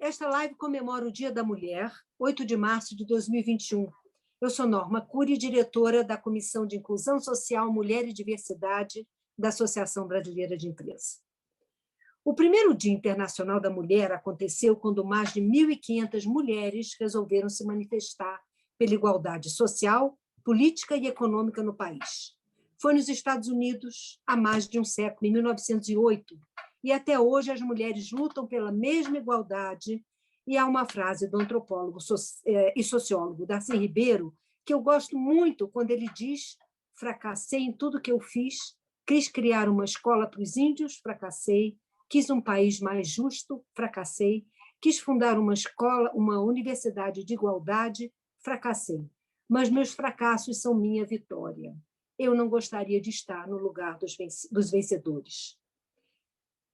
Esta live comemora o Dia da Mulher, 8 de março de 2021. Eu sou Norma Cury, diretora da Comissão de Inclusão Social, Mulher e Diversidade da Associação Brasileira de Empresas. O primeiro Dia Internacional da Mulher aconteceu quando mais de 1.500 mulheres resolveram se manifestar pela igualdade social, política e econômica no país. Foi nos Estados Unidos há mais de um século, em 1908, e até hoje as mulheres lutam pela mesma igualdade, e há uma frase do antropólogo e sociólogo Darcy Ribeiro que eu gosto muito quando ele diz: fracassei em tudo que eu fiz, quis criar uma escola para os índios, fracassei, quis um país mais justo, fracassei, quis fundar uma escola, uma universidade de igualdade, fracassei, mas meus fracassos são minha vitória. Eu não gostaria de estar no lugar dos vencedores.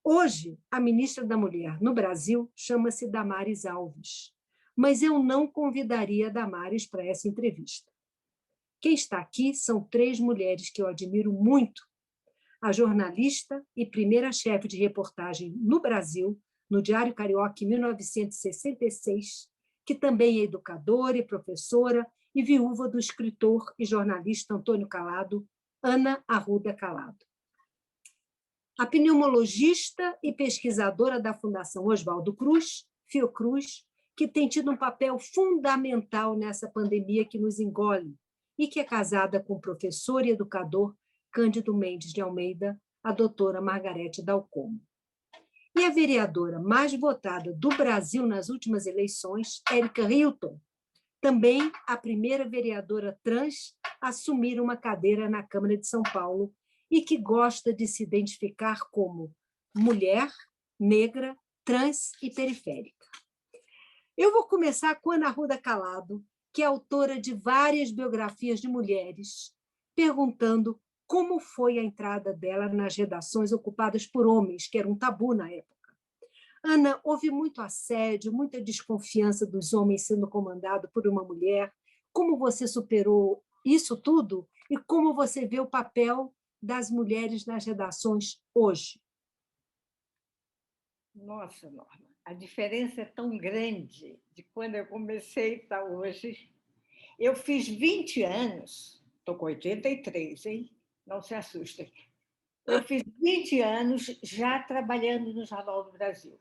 Hoje, a ministra da Mulher no Brasil chama-se Damares Alves, mas eu não convidaria a Damares para essa entrevista. Quem está aqui são 3 mulheres que eu admiro muito: a jornalista e primeira chefe de reportagem no Brasil, no Diário Carioca, em 1966, que também é educadora e professora e viúva do escritor e jornalista Antônio Calado, Ana Arruda Calado. A pneumologista e pesquisadora da Fundação Oswaldo Cruz, Fiocruz, que tem tido um papel fundamental nessa pandemia que nos engole, e que é casada com o professor e educador Cândido Mendes de Almeida, a doutora Margarete Dalcomo. E a vereadora mais votada do Brasil nas últimas eleições, Érica Hilton, também a primeira vereadora trans a assumir uma cadeira na Câmara de São Paulo e que gosta de se identificar como mulher, negra, trans e periférica. Eu vou começar com Ana Arruda Calado, que é autora de várias biografias de mulheres, perguntando como foi a entrada dela nas redações ocupadas por homens, que era um tabu na época. Ana, houve muito assédio, muita desconfiança dos homens sendo comandado por uma mulher. Como você superou isso tudo e como você vê o papel das mulheres nas redações hoje? Nossa, Norma, a diferença é tão grande de quando eu comecei para hoje. Eu fiz 20 anos, estou com 83, hein? Não se assustem. Eu fiz 20 anos já trabalhando no Jornal do Brasil.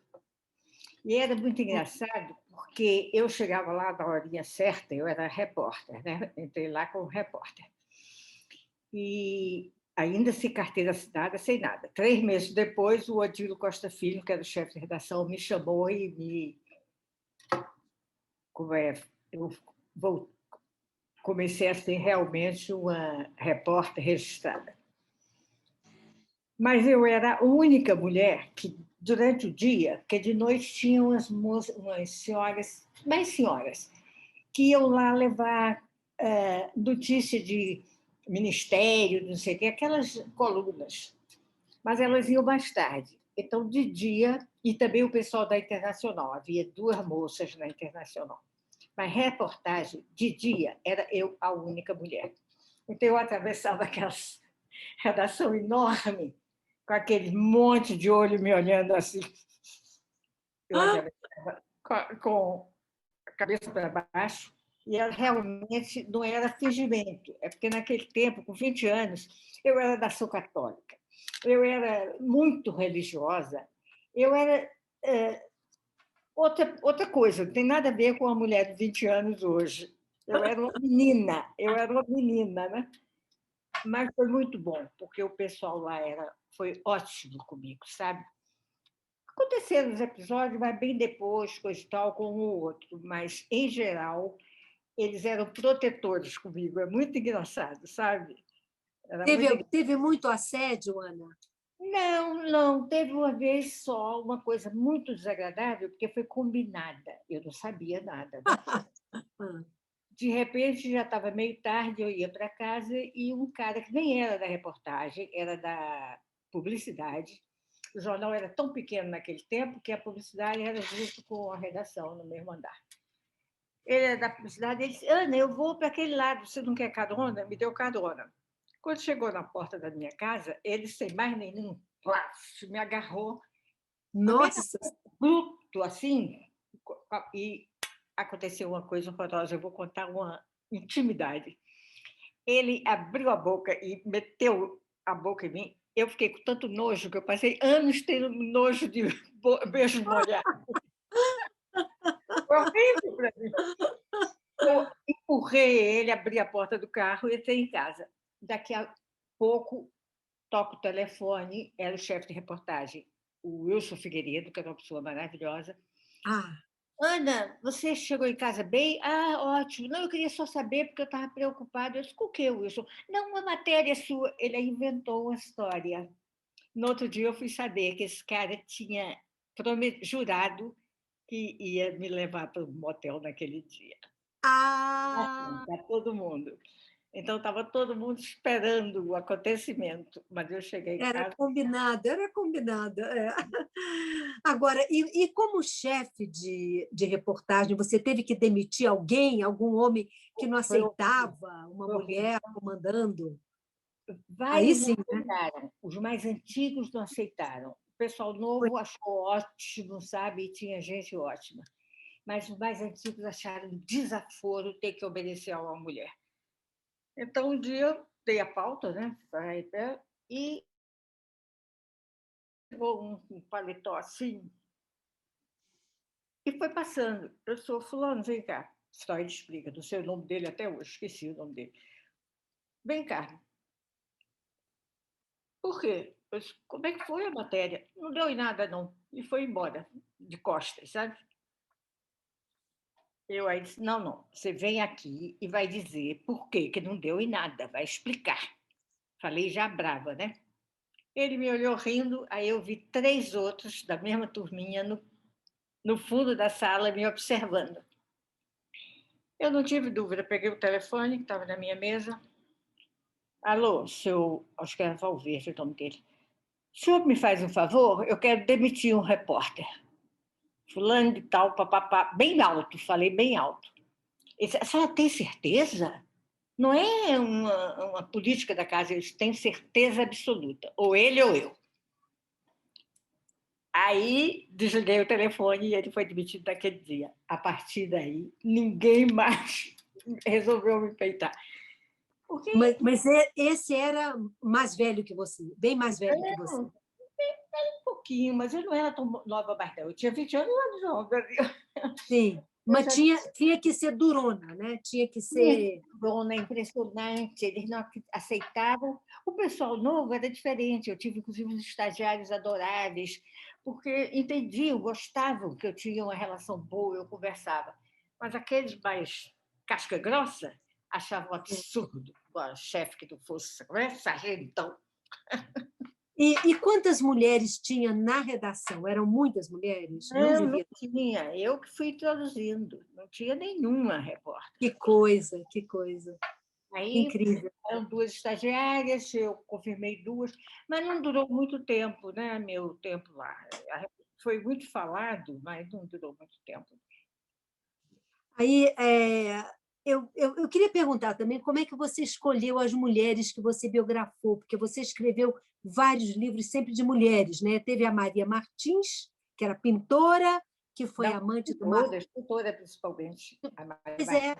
E era muito engraçado, porque eu chegava lá na horinha certa, eu era repórter, né? Entrei lá como repórter. E ainda sem carteira assinada, sem nada. 3 meses depois, o Odilo Costa Filho, que era o chefe de redação, me chamou e eu comecei a ser realmente uma repórter registrada. Mas eu era a única mulher que, durante o dia, porque de noite tinha umas senhoras, mais senhoras, que iam lá levar notícia de ministério, não sei o quê, aquelas colunas. Mas elas iam mais tarde. Então, de dia, e também o pessoal da Internacional, havia 2 moças na Internacional. Mas reportagem, de dia, era eu a única mulher. Então, eu atravessava aquela redação enorme, com aquele monte de olho me olhando assim. Eu atravessava com a cabeça para baixo, e ela realmente não era fingimento. É porque, naquele tempo, com 20 anos, eu era da ação católica, eu era muito religiosa, eu era outra coisa, não tem nada a ver com a mulher de 20 anos hoje. Eu era uma menina, né? Mas foi muito bom, porque o pessoal lá foi ótimo comigo, sabe? Aconteceram os episódios, mas bem depois, coisa e tal, com um ou outro, mas, em geral, eles eram protetores comigo. É muito engraçado, sabe? Teve muito assédio, Ana? Não. Teve uma vez só uma coisa muito desagradável, porque foi combinada. Eu não sabia nada, né? De repente, já estava meio tarde, eu ia para casa e um cara que nem era da reportagem, era da publicidade. O jornal era tão pequeno naquele tempo que a publicidade era junto com a redação, no mesmo andar. Ele era da publicidade, ele disse: Ana, eu vou para aquele lado, você não quer carona? Me deu carona. Quando chegou na porta da minha casa, ele, sem mais nenhum, me agarrou. Nossa! Bruto, assim, E aconteceu uma coisa horrorosa, eu vou contar uma intimidade. Ele abriu a boca e meteu a boca em mim. Eu fiquei com tanto nojo que eu passei anos tendo nojo de beijo molhado. Foi horrível para mim. Eu empurrei ele, abri a porta do carro e entrei em casa. Daqui a pouco, toco o telefone, era o chefe de reportagem, o Wilson Figueiredo, que era uma pessoa maravilhosa. Ah, Ana, você chegou em casa bem? Ah, ótimo. Não, eu queria só saber, porque eu estava preocupada. Eu disse, com o quê, Wilson? Não, uma matéria sua. Ele inventou uma história. No outro dia, eu fui saber que esse cara tinha jurado que ia me levar para o motel naquele dia. ah, Para todo mundo. Então, estava todo mundo esperando o acontecimento, mas eu cheguei em casa. era combinado. É. Agora, e como chefe de reportagem, você teve que demitir alguém, algum homem que não Foi horrível, aceitava uma foi horrível. mulher comandando? Aí Vários não sim, né? aceitaram, os mais antigos não aceitaram. O pessoal novo achou ótimo, sabe? E tinha gente ótima. Mas os mais antigos acharam um desaforo ter que obedecer a uma mulher. Então, um dia eu dei a pauta, né? E pegou um paletó assim e foi passando. Eu sou fulano, vem cá. Freud explica, não sei o nome dele até hoje, esqueci o nome dele. Vem cá. Por quê? Eu disse, como é que foi a matéria? Não deu em nada, não. E foi embora, de costas, sabe? Eu aí disse, não, não, você vem aqui e vai dizer por quê que não deu em nada, vai explicar. Falei já brava, né? Ele me olhou rindo, aí eu vi 3 outros da mesma turminha no fundo da sala me observando. Eu não tive dúvida, peguei o telefone que estava na minha mesa. Alô, seu, acho que era Valverde o nome dele. O senhor me faz um favor? Eu quero demitir um repórter. Fulano de tal, papapá, bem alto, falei bem alto. Ele disse, a senhora tem certeza? Não é uma política da casa, eles têm certeza absoluta, ou ele ou eu. Aí desliguei o telefone e ele foi demitido naquele dia. A partir daí, ninguém mais resolveu me peitar. Porque Esse era mais velho que você, bem mais velho que você. um pouquinho, mas eu não era tão nova mais, não. Eu tinha 20 anos, não. Sim, Eu mas já tinha que ser durona, né? Tinha que ser. dona, impressionante, eles não aceitavam. O pessoal novo era diferente, eu tive, inclusive, uns estagiários adoráveis, porque entendiam, gostavam que eu tinha uma relação boa, eu conversava. Mas aqueles mais casca grossa achavam um absurdo o chefe que não fosse, né? Sargentão. E quantas mulheres tinha na redação? Eram muitas mulheres? Não Não devia. tinha, eu que fui introduzindo, não tinha nenhuma repórter. Que coisa, que coisa. Aí Incrível. eram 2 estagiárias, eu confirmei 2, mas não durou muito tempo, né, meu tempo lá. Foi muito falado, mas não durou muito tempo. Aí, eu queria perguntar também como é que você escolheu as mulheres que você biografou, porque você escreveu vários livros sempre de mulheres, né? Teve a Maria Martins, que era pintora, que foi Não, amante do escritora principalmente. A Pois é,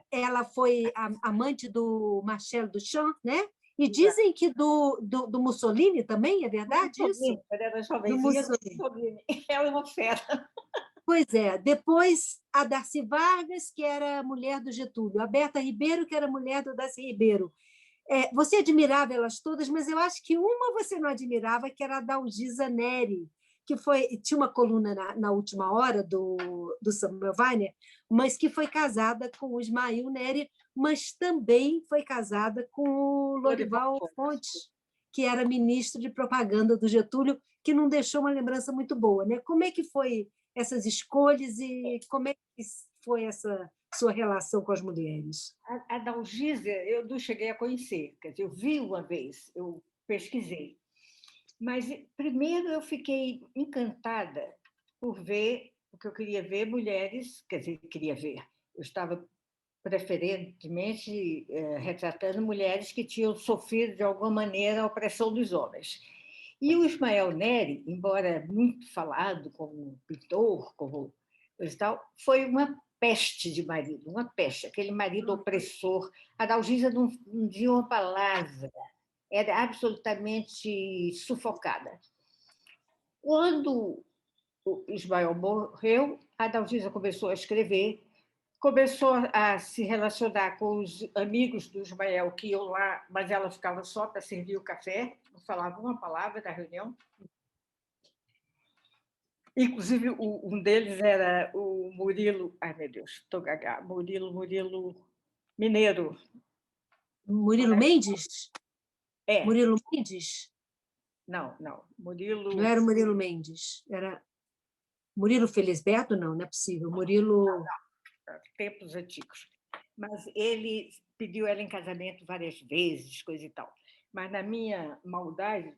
ela foi amante do Marcel Duchamp, né? E Exato. dizem que do Mussolini também, é verdade isso? Quando era Do jovenzinha, Mussolini. ela é uma fera. Pois é. Depois, a Darcy Vargas, que era mulher do Getúlio. A Berta Ribeiro, que era mulher do Darcy Ribeiro. Você admirava elas todas, mas eu acho que uma você não admirava, que era a Dalgisa Neri, que tinha uma coluna na última hora do Samuel Weiner, mas que foi casada com o Ismael Neri, mas também foi casada com o Lorival Fontes, que era ministro de propaganda do Getúlio, que não deixou uma lembrança muito boa. Né? Como é que foi essas escolhas e como é que foi essa sua relação com as mulheres? A Dalgisa, eu não cheguei a conhecer, quer dizer, eu vi uma vez, eu pesquisei. Mas, primeiro, eu fiquei encantada por ver, porque eu queria ver mulheres, quer dizer, queria ver, eu estava preferentemente retratando mulheres que tinham sofrido, de alguma maneira, a opressão dos homens. E o Ismael Neri, embora muito falado como pintor, como coisa e tal, foi uma peste de marido, uma peste, aquele marido opressor. A Dalgisa não dizia uma palavra, era absolutamente sufocada. Quando o Ismael morreu, a Dalgisa começou a escrever, começou a se relacionar com os amigos do Ismael que iam lá, mas ela ficava só para servir o café, não falava uma palavra da reunião. Inclusive, um deles era o Murilo, ai meu Deus, estou gaga, Murilo Mineiro. Murilo Mendes? É, Murilo Mendes? não, Murilo. Não era o Murilo Mendes, era Murilo Felisberto? Não é possível. Murilo. Tempos antigos. Mas ele pediu ela em casamento várias vezes, coisa e tal. Mas na minha maldade,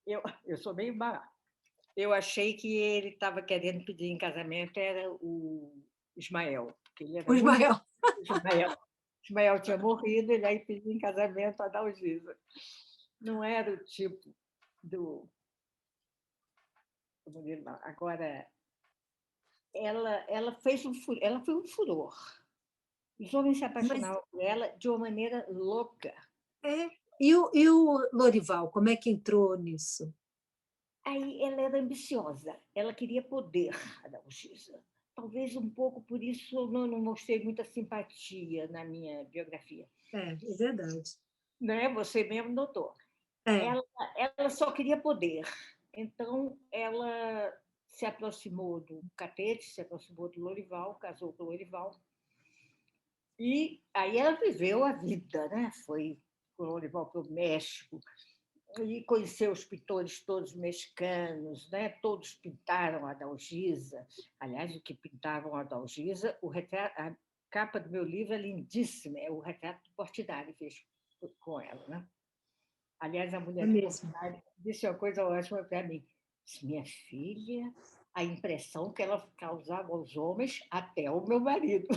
eu sou meio barata. Eu achei que ele estava querendo pedir em casamento era o Ismael. Porque ele era O Ismael. Ismael. Ismael tinha morrido, ele aí pediu em casamento a Dalgisa. Não era o tipo do. Agora, ela foi um furor. Os homens se apaixonavam por ela de uma maneira louca. É. E o Lorival, como é que entrou nisso? Aí ela era ambiciosa, ela queria poder, a Dalgisa. Talvez um pouco por isso eu não mostrei muita simpatia na minha biografia. É verdade. Né? Você mesmo notou. É. Ela só queria poder. Então, ela se aproximou do Catete, se aproximou do Lorival, casou com o Lorival. E aí ela viveu a vida, né? Foi com o Lorival para o México, e conheceu os pintores todos mexicanos, né? Todos pintaram a Dalgisa. Aliás, o que pintavam a Dalgisa, a capa do meu livro é lindíssima, é o retrato do Portinari, fez com ela. Né? Aliás, a mulher do Portinari disse uma coisa ótima para mim. Disse, minha filha, a impressão que ela causava aos homens, até o meu marido.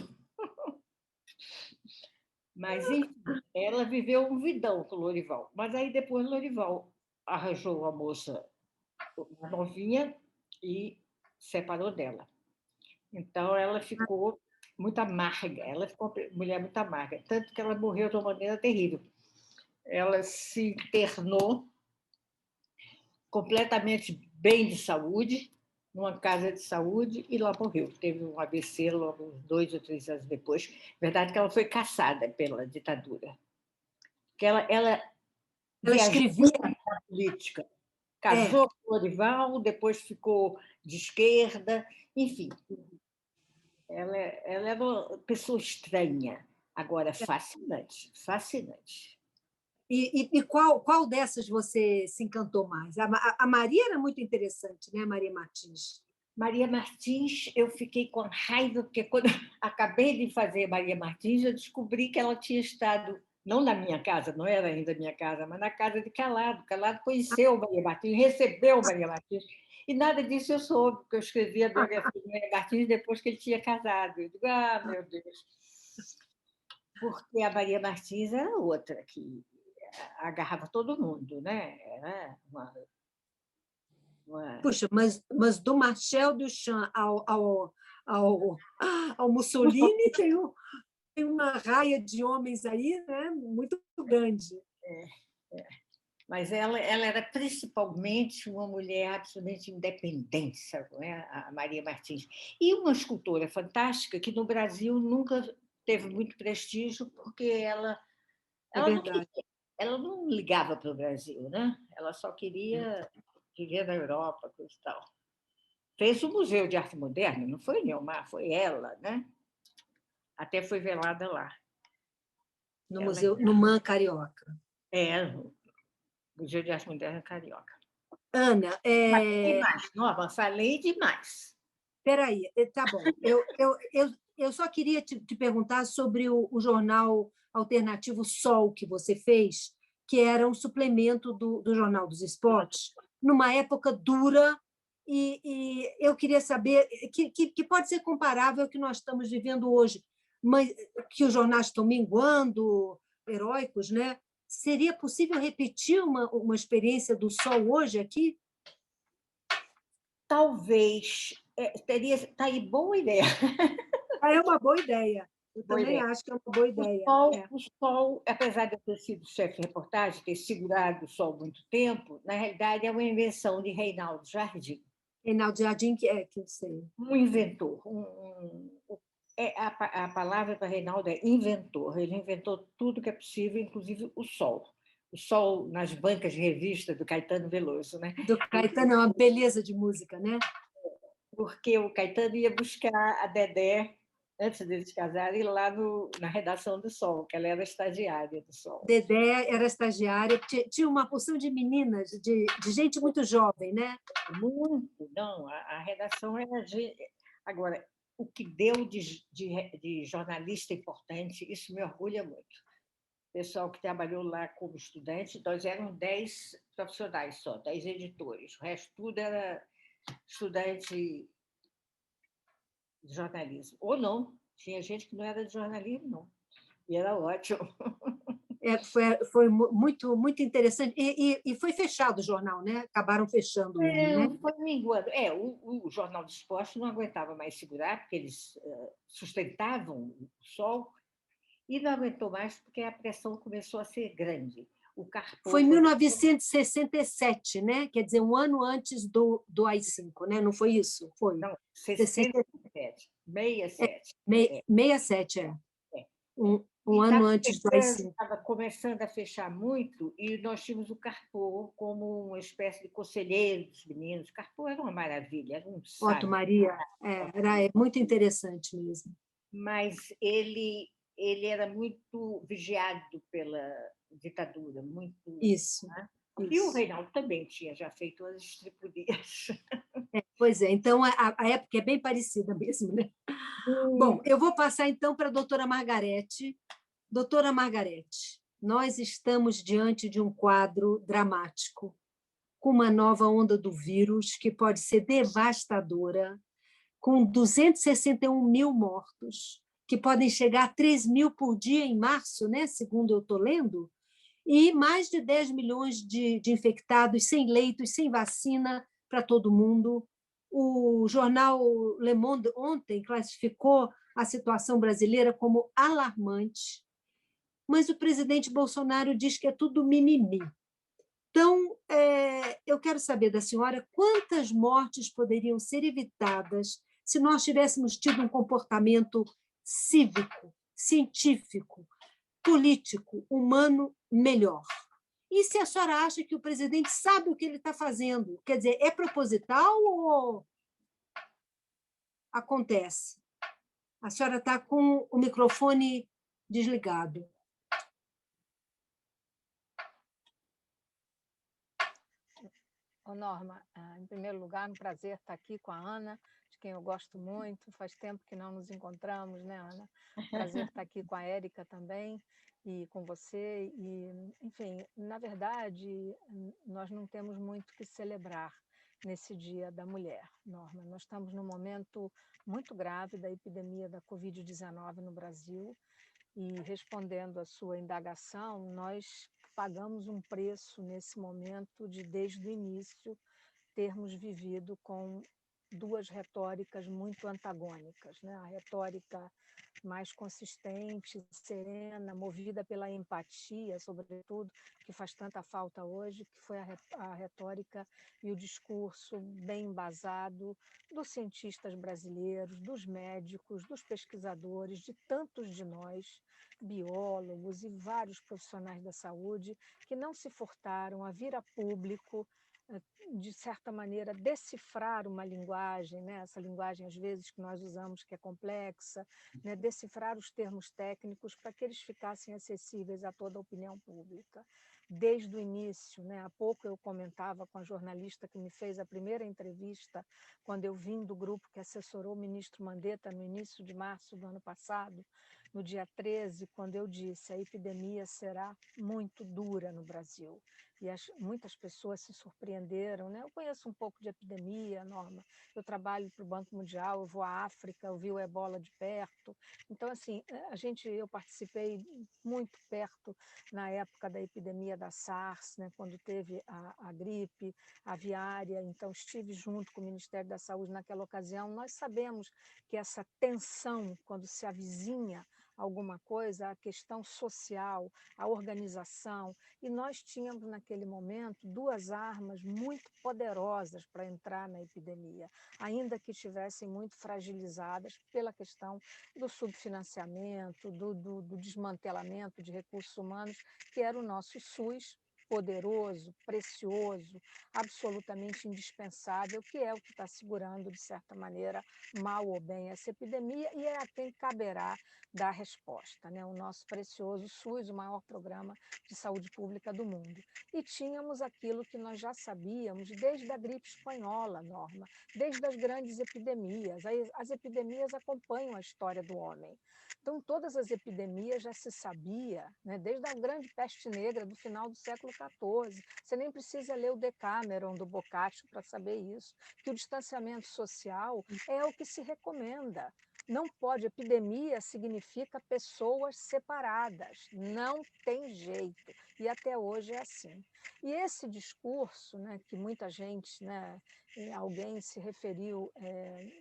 Mas, enfim, ela viveu um vidão com o Lorival. Mas aí depois o Lorival arranjou uma moça uma novinha e separou dela. Então ela ficou muito amarga, ela ficou uma mulher muito amarga, tanto que ela morreu de uma maneira terrível. Ela se internou completamente bem de saúde, numa casa de saúde, e lá morreu. Teve um AVC logo uns 2 ou 3 anos depois. Verdade que ela foi caçada pela ditadura. Que ela escrevia na política. Casou com o Lorival, depois ficou de esquerda, enfim. Ela era uma pessoa estranha, agora fascinante, fascinante. E qual dessas você se encantou mais? A Maria era muito interessante, né, Maria Martins? Maria Martins, eu fiquei com raiva, porque quando eu acabei de fazer Maria Martins, eu descobri que ela tinha estado, não na minha casa, não era ainda minha casa, mas na casa de Calado. Calado conheceu Maria Martins, recebeu Maria Martins, e nada disso eu soube, porque eu escrevi a biografia de Maria Martins depois que ele tinha casado. Eu digo, meu Deus. Porque a Maria Martins era outra, que agarrava todo mundo, né? Era uma... Puxa, mas do Marcel Duchamp ao Mussolini tem uma raia de homens aí, né? Muito grande. Mas ela era principalmente uma mulher absolutamente independente, não é? A Maria Martins. E uma escultora fantástica que no Brasil nunca teve muito prestígio, porque ela não ligava para o Brasil, né? Ela só queria viver na Europa, coisa e tal. Fez o Museu de Arte Moderna, não foi Neomar, foi ela, né? Até foi velada lá. No Museu, no MAN Carioca. No Museu de Arte Moderna Carioca. Ana, Norma, falei demais. Espera aí, tá bom. Eu só queria te perguntar sobre o jornal alternativo Sol que você fez, que era um suplemento do Jornal dos Esportes, numa época dura, e eu queria saber que pode ser comparável ao que nós estamos vivendo hoje, mas que os jornais estão minguando, heróicos, né? Seria possível repetir uma experiência do Sol hoje aqui? Talvez, Está aí boa ideia. É uma boa ideia. Eu Boa também ideia. acho que é uma boa ideia. O Sol, apesar de eu ter sido chefe de reportagem, ter segurado o Sol muito tempo, na realidade é uma invenção de Reinaldo Jardim, Reinaldo Jardim, que eu sei. um inventor. A palavra para Reinaldo é inventor. Ele inventou tudo que é possível, inclusive o Sol. O Sol nas bancas de revista do Caetano Veloso, né? Do Caetano é uma beleza de música, né? Porque o Caetano ia buscar a Dedé, antes deles casarem, lá na redação do Sol, que ela era estagiária do Sol. Dedé era estagiária, tinha uma porção de meninas, de gente muito jovem, né? Muito, não, a redação era. Agora, o que deu de jornalista importante, isso me orgulha muito. O pessoal que trabalhou lá como estudante, nós éramos 10 profissionais só, 10 editores. O resto tudo era estudante de jornalismo. Ou não, tinha gente que não era de jornalismo, não. E era ótimo. Foi muito, muito interessante. E foi fechado o jornal, né? Acabaram fechando ele, né? Foi minguando. O Jornal do Esporte não aguentava mais segurar, porque eles sustentavam o Sol, e não aguentou mais porque a pressão começou a ser grande. O Carpo Foi em 1967, né? Quer dizer, um ano antes do AI-5, né? Não foi isso? Foi. Não, 67, 67. 67, é. Um ano antes do AI-5. Estava começando a fechar muito e nós tínhamos o Carpo como uma espécie de conselheiro dos meninos. O Carpo era uma maravilha, era um Otto sábio. Maria, era muito interessante mesmo. Mas ele era muito vigiado pela ditadura, muito. Isso. Né? Isso. E o Reinaldo também tinha já feito as estripulias. Pois é, então a época é bem parecida mesmo, né? Bom, eu vou passar então para a doutora Margarete. Doutora Margarete, nós estamos diante de um quadro dramático, com uma nova onda do vírus que pode ser devastadora, com 261 mil mortos, que podem chegar a 3 mil por dia em março, né? Segundo eu estou lendo, e mais de 10 milhões de infectados, sem leitos, sem vacina para todo mundo. O jornal Le Monde ontem classificou a situação brasileira como alarmante, mas o presidente Bolsonaro diz que é tudo mimimi. Então, eu quero saber da senhora quantas mortes poderiam ser evitadas se nós tivéssemos tido um comportamento cívico, científico, político, humano melhor. E se a senhora acha que o presidente sabe o que ele está fazendo? Quer dizer, é proposital ou acontece? A senhora está com o microfone desligado. Norma, em primeiro lugar, um prazer estar aqui com a Ana, de quem eu gosto muito. Faz tempo que não nos encontramos, né, Ana? Prazer estar aqui com a Érica também e com você. E, enfim, na verdade, nós não temos muito o que celebrar nesse Dia da Mulher, Norma. Nós estamos num momento muito grave da epidemia da Covid-19 no Brasil e, respondendo à sua indagação, nós pagamos um preço nesse momento de, desde o início, termos vivido com duas retóricas muito antagônicas, né? A retórica mais consistente, serena, movida pela empatia, sobretudo, que faz tanta falta hoje, que foi a retórica e o discurso bem embasado dos cientistas brasileiros, dos médicos, dos pesquisadores, de tantos de nós, biólogos e vários profissionais da saúde, que não se furtaram a vir a público, de certa maneira, decifrar uma linguagem, né? Essa linguagem, às vezes, que nós usamos, que é complexa, né? Decifrar os termos técnicos para que eles ficassem acessíveis a toda a opinião pública. Desde o início, né? Há pouco eu comentava com a jornalista que me fez a primeira entrevista, quando eu vim do grupo que assessorou o ministro Mandetta no início de março do ano passado, no dia 13, quando eu disse a epidemia será muito dura no Brasil. e muitas pessoas se surpreenderam, né? Eu conheço um pouco de epidemia, Norma, eu trabalho para o Banco Mundial, eu vou à África, eu vi o ebola de perto, então, assim, eu participei muito perto na época da epidemia da SARS, né? Quando teve a gripe aviária, então estive junto com o Ministério da Saúde naquela ocasião. Nós sabemos que essa tensão, quando se avizinha alguma coisa, a questão social, a organização, e nós tínhamos naquele momento duas armas muito poderosas para entrar na epidemia, ainda que estivessem muito fragilizadas pela questão do subfinanciamento, do desmantelamento de recursos humanos, que era o nosso SUS, poderoso, precioso, absolutamente indispensável, que é o que está segurando, de certa maneira, mal ou bem essa epidemia, e é a quem caberá dar resposta, né? O nosso precioso SUS, o maior programa de saúde pública do mundo. E tínhamos aquilo que nós já sabíamos desde a gripe espanhola, Norma, desde as grandes epidemias. As epidemias acompanham a história do homem. Então, todas as epidemias já se sabia, né? Desde a grande peste negra do final do século XIV. Você nem precisa ler o Decameron do Boccaccio para saber isso, que o distanciamento social é o que se recomenda. Não pode, epidemia significa pessoas separadas, não tem jeito, e até hoje é assim. E esse discurso, né, que muita gente, né, alguém se referiu,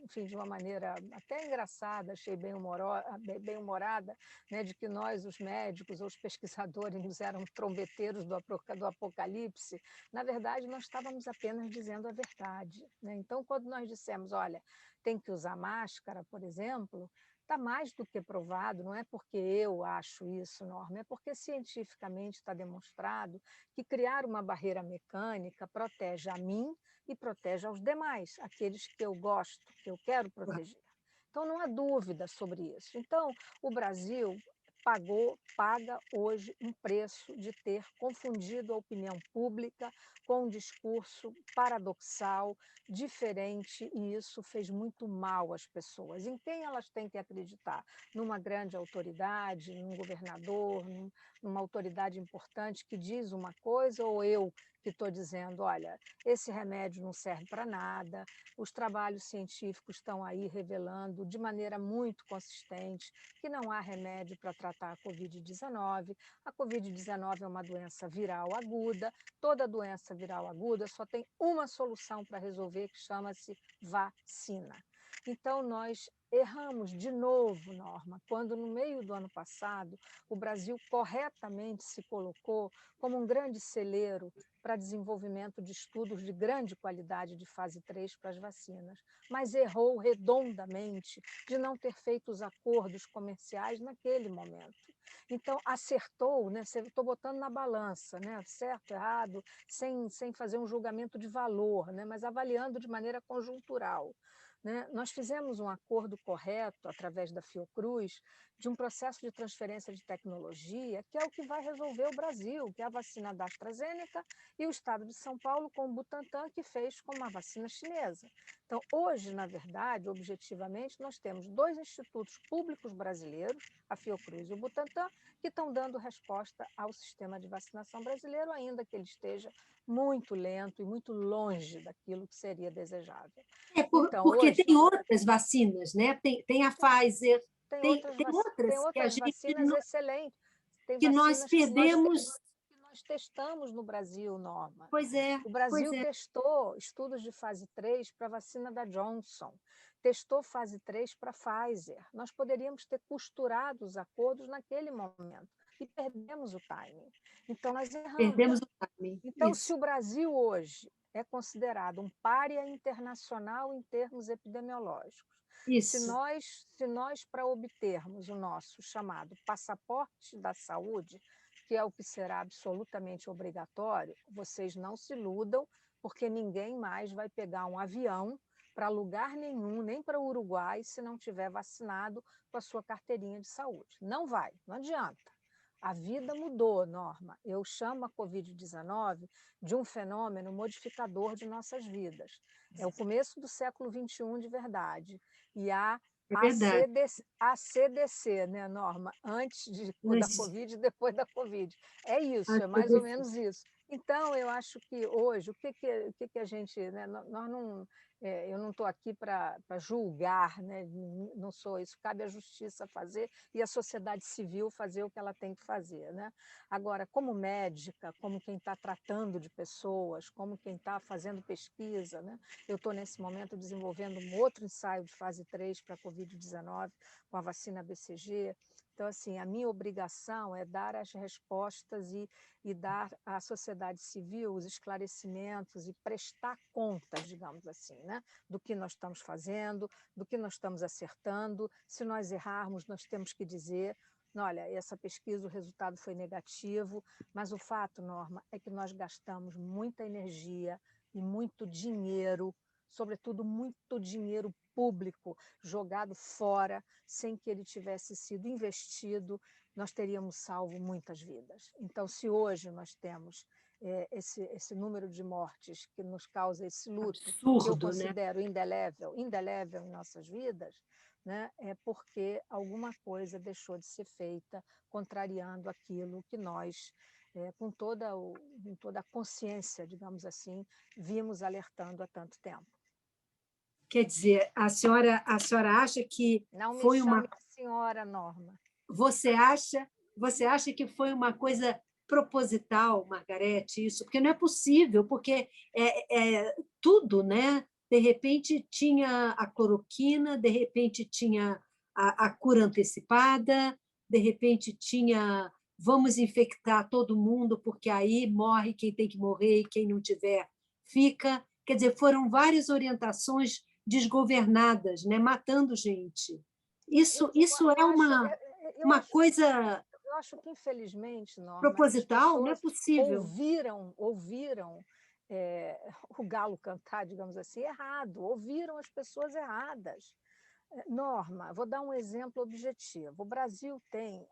enfim, de uma maneira até engraçada, achei bem humorada, né, de que nós, os médicos ou os pesquisadores, eram trombeteiros do apocalipse. Na verdade, nós estávamos apenas dizendo a verdade, né? Então, quando nós dissemos, olha, tem que usar máscara, por exemplo, está mais do que provado, não é porque eu acho isso, Norma, é porque cientificamente está demonstrado que criar uma barreira mecânica protege a mim e protege aos demais, aqueles que eu gosto, que eu quero proteger. Então, não há dúvida sobre isso. Então, o Brasil paga hoje um preço de ter confundido a opinião pública com um discurso paradoxal, diferente, e isso fez muito mal às pessoas. Em quem elas têm que acreditar? Numa grande autoridade, num governador, numa autoridade importante que diz uma coisa, ou eu que estou dizendo, olha, esse remédio não serve para nada, os trabalhos científicos estão aí revelando de maneira muito consistente que não há remédio para tratar a Covid-19. A Covid-19 é uma doença viral aguda, toda doença viral aguda só tem uma solução para resolver, que chama-se vacina. Então, nós erramos de novo, Norma, quando no meio do ano passado o Brasil corretamente se colocou como um grande celeiro para desenvolvimento de estudos de grande qualidade de fase 3 para as vacinas, mas errou redondamente de não ter feito os acordos comerciais naquele momento. Então, acertou, né? Estou botando na balança, né? Certo, errado, sem fazer um julgamento de valor, né? Mas avaliando de maneira conjuntural. Né? Nós fizemos um acordo correto, através da Fiocruz, de um processo de transferência de tecnologia, que é o que vai resolver o Brasil, que é a vacina da AstraZeneca, e o Estado de São Paulo com o Butantan, que fez com uma vacina chinesa. Então, hoje, na verdade, objetivamente, nós temos dois institutos públicos brasileiros, a Fiocruz e o Butantan, que estão dando resposta ao sistema de vacinação brasileiro, ainda que ele esteja muito lento e muito longe daquilo que seria desejável. Então, porque hoje, tem outras vacinas, né? Tem a Pfizer, tem tem tem outras que a outras gente vacinas excelentes, tem que nós vacinas perdemos. que nós testamos no Brasil, Norma. Pois é, O pois Brasil é. testou estudos de fase 3 para a vacina da Johnson, testou fase 3 para a Pfizer. Nós poderíamos ter costurado os acordos naquele momento e perdemos o timing. Então, nós erramos. Perdemos o timing. Então, se Isso, o Brasil hoje é considerado um pária internacional em termos epidemiológicos, isso. se nós para obtermos o nosso chamado passaporte da saúde, que é o que será absolutamente obrigatório, vocês não se iludam, porque ninguém mais vai pegar um avião para lugar nenhum, nem para o Uruguai, se não tiver vacinado com a sua carteirinha de saúde. Não vai, não adianta. A vida mudou, Norma. Eu chamo a Covid-19 de um fenômeno modificador de nossas vidas. É o começo do século XXI de verdade. E É verdade. a CDC, né, Norma? Antes da Mas Covid e depois da Covid. É isso, a é mais ou CDC. menos isso. Então, eu acho que hoje, o que a gente, né, nós não, eu não estou aqui para julgar, né, não sou isso, cabe à justiça fazer e à sociedade civil fazer o que ela tem que fazer, né? Agora, como médica, como quem está tratando de pessoas, como quem está fazendo pesquisa, né? Eu estou nesse momento desenvolvendo um outro ensaio de fase 3 para a Covid-19 com a vacina BCG. Então, assim, a minha obrigação é dar as respostas e dar à sociedade civil os esclarecimentos e prestar contas, digamos assim, né? Do que nós estamos fazendo, do que nós estamos acertando. Se nós errarmos, nós temos que dizer, olha, essa pesquisa, o resultado foi negativo, mas o fato, Norma, é que nós gastamos muita energia e muito dinheiro, sobretudo muito dinheiro público jogado fora, sem que ele tivesse sido investido, nós teríamos salvo muitas vidas. Então, se hoje nós temos esse número de mortes que nos causa esse luto, que eu Absurdo, né? considero indelével em nossas vidas, né, é porque alguma coisa deixou de ser feita, contrariando aquilo que nós, com toda a consciência, digamos assim, vimos alertando há tanto tempo. Quer dizer, a senhora acha que Não me foi chame uma de senhora, Norma. você acha que foi uma coisa proposital, Margarete, isso? Porque não é possível, porque tudo, né? De repente tinha a cloroquina, de repente tinha a cura antecipada, de repente tinha vamos infectar todo mundo, porque aí morre quem tem que morrer e quem não tiver fica. Quer dizer, foram várias orientações desgovernadas, né? Matando gente. Isso é Eu uma acho que, coisa eu acho que, infelizmente, Norma, as proposital, não é pessoas possível. ouviram o galo cantar, digamos assim, errado, ouviram as pessoas erradas. Norma, vou dar um exemplo objetivo. O Brasil tem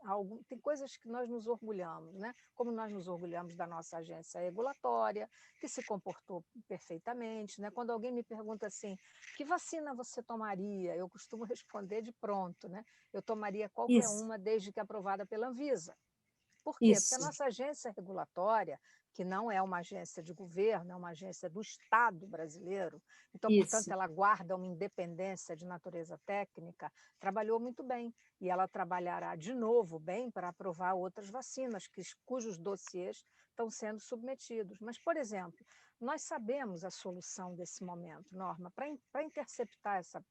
coisas que nós nos orgulhamos, né? Como nós nos orgulhamos da nossa agência regulatória, que se comportou perfeitamente, né? Quando alguém me pergunta assim, que vacina você tomaria? Eu costumo responder de pronto, né? Eu tomaria qualquer Isso, uma, desde que aprovada pela Anvisa. Por quê? Porque a isso, nossa agência regulatória, que não é uma agência de governo, é uma agência do Estado brasileiro, então, portanto, isso. ela guarda uma independência de natureza técnica, trabalhou muito bem. E ela trabalhará de novo bem para aprovar outras vacinas, cujos dossiês estão sendo submetidos. Mas, por exemplo, nós sabemos a solução desse momento, Norma, para interceptar essa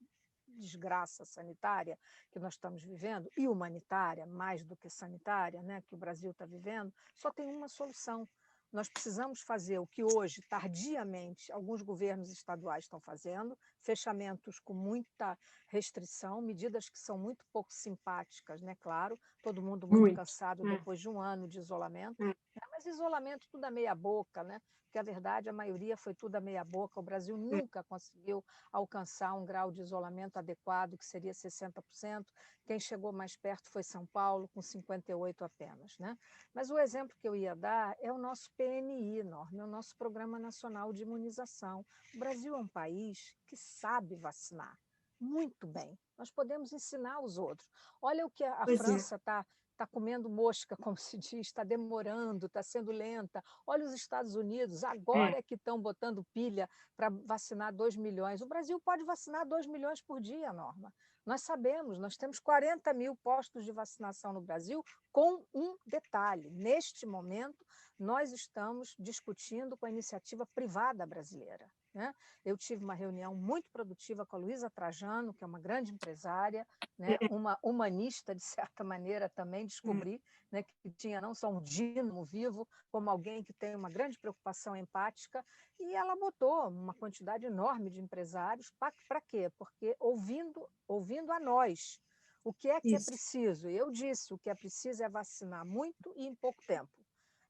desgraça sanitária que nós estamos vivendo, e humanitária, mais do que sanitária, né, que o Brasil está vivendo, só tem uma solução. Nós precisamos fazer o que hoje, tardiamente, alguns governos estaduais estão fazendo, fechamentos com muita restrição, medidas que são muito pouco simpáticas, né? Claro, todo mundo muito Muito. cansado depois de um ano de isolamento, É. né? Mas isolamento tudo a meia boca, né? Porque a verdade, a maioria foi tudo a meia boca. O Brasil É. nunca conseguiu alcançar um grau de isolamento adequado, que seria 60%. Quem chegou mais perto foi São Paulo, com 58% apenas, né? Mas o exemplo que eu ia dar é o nosso PNI, Norma, o nosso Programa Nacional de Imunização. O Brasil é um país que sabe vacinar muito bem. Nós podemos ensinar os outros. Olha o que a Pois é. França está comendo mosca, como se diz, está demorando, está sendo lenta. Olha os Estados Unidos, É. agora é que estão botando pilha para vacinar 2 milhões. O Brasil pode vacinar 2 milhões por dia, Norma. Nós sabemos, nós temos 40 mil postos de vacinação no Brasil, com um detalhe. Neste momento, nós estamos discutindo com a iniciativa privada brasileira, né? Eu tive uma reunião muito produtiva com a Luísa Trajano, que é uma grande empresária, né? Uma humanista, de certa maneira, também descobri, né, que tinha não só um dínamo vivo, como alguém que tem uma grande preocupação empática, e ela botou uma quantidade enorme de empresários. Para quê? Porque ouvindo a nós. O que é Isso. preciso? Eu disse, o que é preciso é vacinar muito e em pouco tempo.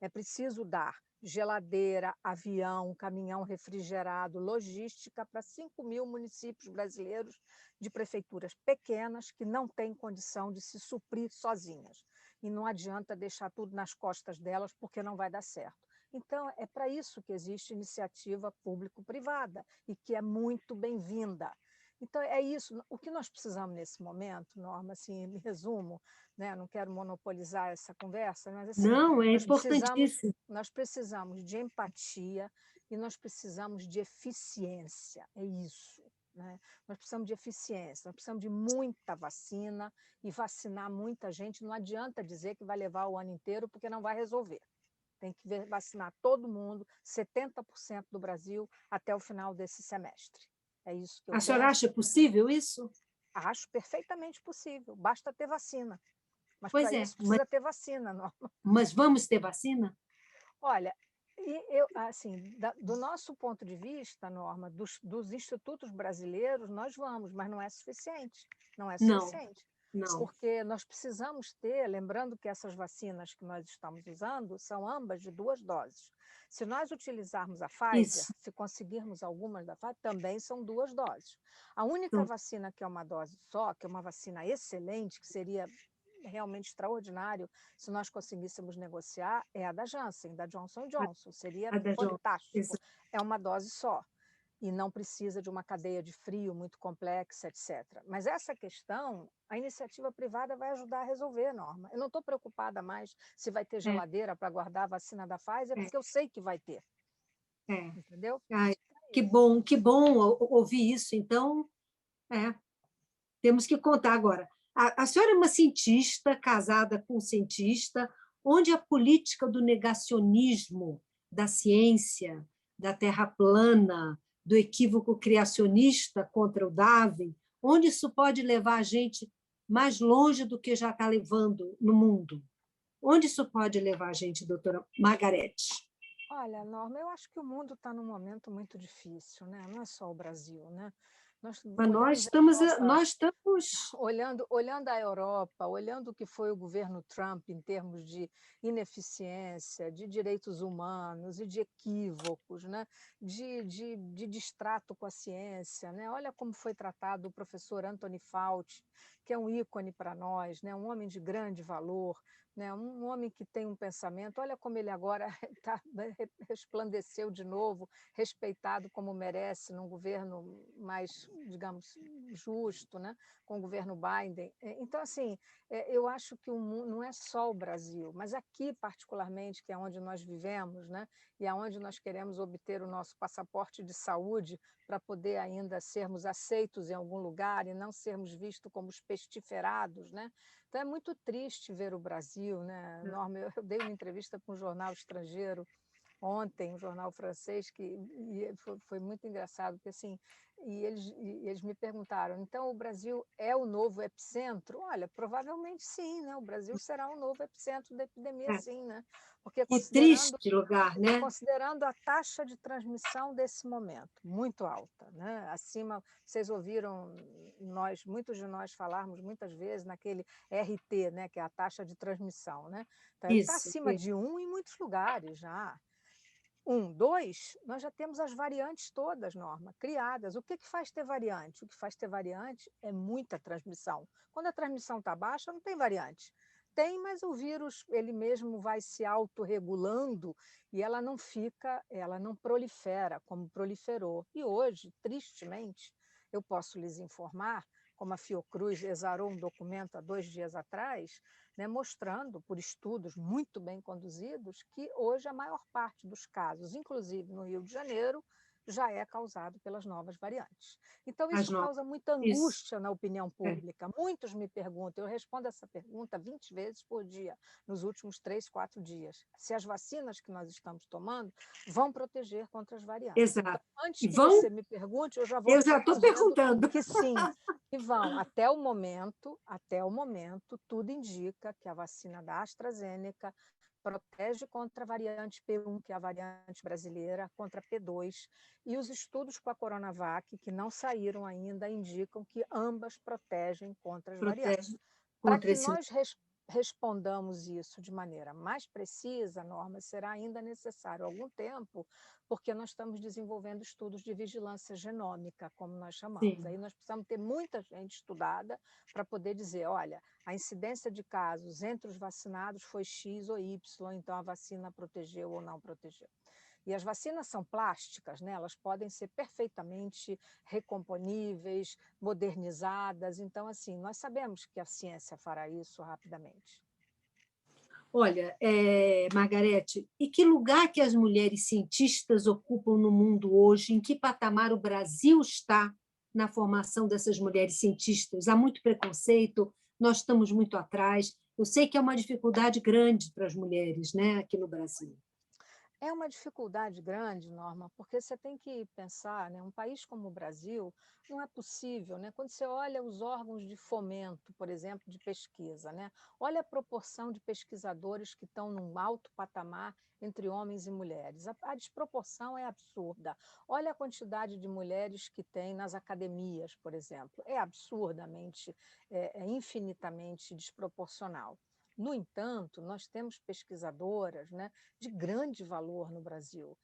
É preciso dar geladeira, avião, caminhão refrigerado, logística para 5 mil municípios brasileiros de prefeituras pequenas que não têm condição de se suprir sozinhas. E não adianta deixar tudo nas costas delas, porque não vai dar certo. Então, é para isso que existe iniciativa público-privada e que é muito bem-vinda. Então, é isso. O que nós precisamos nesse momento, Norma, assim, em resumo, né? Não quero monopolizar essa conversa, mas assim, Não, é nós precisamos importantíssimo. nós precisamos de empatia e nós precisamos de eficiência, é isso. Né? Nós precisamos de eficiência, nós precisamos de muita vacina e vacinar muita gente. Não adianta dizer que vai levar o ano inteiro, porque não vai resolver. Tem que vacinar todo mundo, 70% do Brasil, até o final desse semestre. É isso que eu A senhora penso. acha possível isso? Acho perfeitamente possível, basta ter vacina. Mas Pois para é, isso precisa ter vacina, Norma. mas vamos ter vacina? Olha, assim, do nosso ponto de vista, Norma, dos institutos brasileiros, nós vamos, mas não é suficiente. Não é Não, suficiente. não. Porque nós precisamos ter, lembrando que essas vacinas que nós estamos usando são ambas de 2 doses. Se nós utilizarmos a Pfizer, Isso. se conseguirmos algumas da Pfizer, também são 2 doses. A única Então, vacina que é uma dose só, que é uma vacina excelente, que seria realmente extraordinário se nós conseguíssemos negociar, é a da Janssen, da Johnson Johnson. Seria a da Johnson. fantástico. É uma dose só e não precisa de uma cadeia de frio muito complexa, etc. Mas essa questão, a iniciativa privada vai ajudar a resolver, Norma. Eu não estou preocupada mais se vai ter geladeira para guardar a vacina da Pfizer, porque eu sei que vai ter. Entendeu? Ai, que bom ouvir isso. Então, temos que contar agora. A senhora é uma cientista, casada com um cientista, onde a política do negacionismo da ciência, da terra plana, do equívoco criacionista contra o Darwin, onde isso pode levar a gente mais longe do que já está levando no mundo? Onde isso pode levar a gente, doutora Margarete? Olha, Norma, eu acho que o mundo está num momento muito difícil, né? Não é só o Brasil, né? Nós Mas olhamos a Europa, nós estamos... olhando a Europa, olhando o que foi o governo Trump em termos de ineficiência, de direitos humanos e de equívocos, né? de distrato com a ciência. Né? Olha como foi tratado o professor Anthony Fauci, que é um ícone para nós, né? Um homem de grande valor, né? Um homem que tem um pensamento. Olha como ele agora resplandeceu de novo, respeitado como merece num governo mais, digamos, justo, né? Com o governo Biden. Então, assim, eu acho que o mundo não é só o Brasil, mas aqui, particularmente, que é onde nós vivemos, né? E aonde nós queremos obter o nosso passaporte de saúde para poder ainda sermos aceitos em algum lugar e não sermos vistos como os pestiferados, né? Então, é muito triste ver o Brasil, né, Norma? Eu dei uma entrevista para um jornal estrangeiro ontem, um jornal francês, foi muito engraçado, porque assim, eles me perguntaram, então o Brasil é o novo epicentro? Olha, provavelmente sim, né? O Brasil será o novo epicentro da epidemia, sim, né? Porque Que triste lugar, né? considerando a taxa de transmissão desse momento, muito alta, né? Acima, vocês ouviram muitos de nós falarmos muitas vezes naquele RT, né? Que é a taxa de transmissão, né? Então, ele está Isso. acima de 1 em muitos lugares já. 2, nós já temos as variantes todas, Norma, criadas. O que faz ter variante? O que faz ter variante é muita transmissão. Quando a transmissão está baixa, não tem variante. Tem, mas o vírus ele mesmo vai se autorregulando e ela não prolifera como proliferou. E hoje, tristemente, eu posso lhes informar, como a Fiocruz exarou um documento há 2 dias atrás, né, mostrando, por estudos muito bem conduzidos, que hoje a maior parte dos casos, inclusive no Rio de Janeiro, já é causado pelas novas variantes. Então, As isso novas. causa muita Isso. angústia na opinião pública. Muitos me perguntam, eu respondo essa pergunta 20 vezes por dia, nos últimos 3, 4 dias, se as vacinas que nós estamos tomando vão proteger contra as variantes. Exato. Então, antes E que vão? você me pergunte, eu já vou Eu te já estou dizendo perguntando. que sim, que vão. Até o momento, tudo indica que a vacina da AstraZeneca protege contra a variante P1, que é a variante brasileira, contra a P2, e os estudos com a Coronavac, que não saíram ainda, indicam que ambas protegem contra as variantes. Protege Para contra que esse... nós respondamos isso de maneira mais precisa, Norma, será ainda necessário algum tempo, porque nós estamos desenvolvendo estudos de vigilância genômica, como nós chamamos. Sim. Aí nós precisamos ter muita gente estudada para poder dizer, olha, a incidência de casos entre os vacinados foi X ou Y, então a vacina protegeu ou não protegeu. E as vacinas são plásticas, né? Elas podem ser perfeitamente recomponíveis, modernizadas. Então, assim, nós sabemos que a ciência fará isso rapidamente. Olha, Margarete, e que lugar que as mulheres cientistas ocupam no mundo hoje? Em que patamar o Brasil está na formação dessas mulheres cientistas? Há muito preconceito, nós estamos muito atrás. Eu sei que é uma dificuldade grande para as mulheres, né, aqui no Brasil. É uma dificuldade grande, Norma, porque você tem que pensar, né, um país como o Brasil, não é possível, né? Quando você olha os órgãos de fomento, por exemplo, de pesquisa, né? Olha a proporção de pesquisadores que estão num alto patamar entre homens e mulheres. A desproporção é absurda. Olha a quantidade de mulheres que tem nas academias, por exemplo. É absurdamente, é infinitamente desproporcional. No entanto, nós temos pesquisadoras, né, de grande valor no Brasil,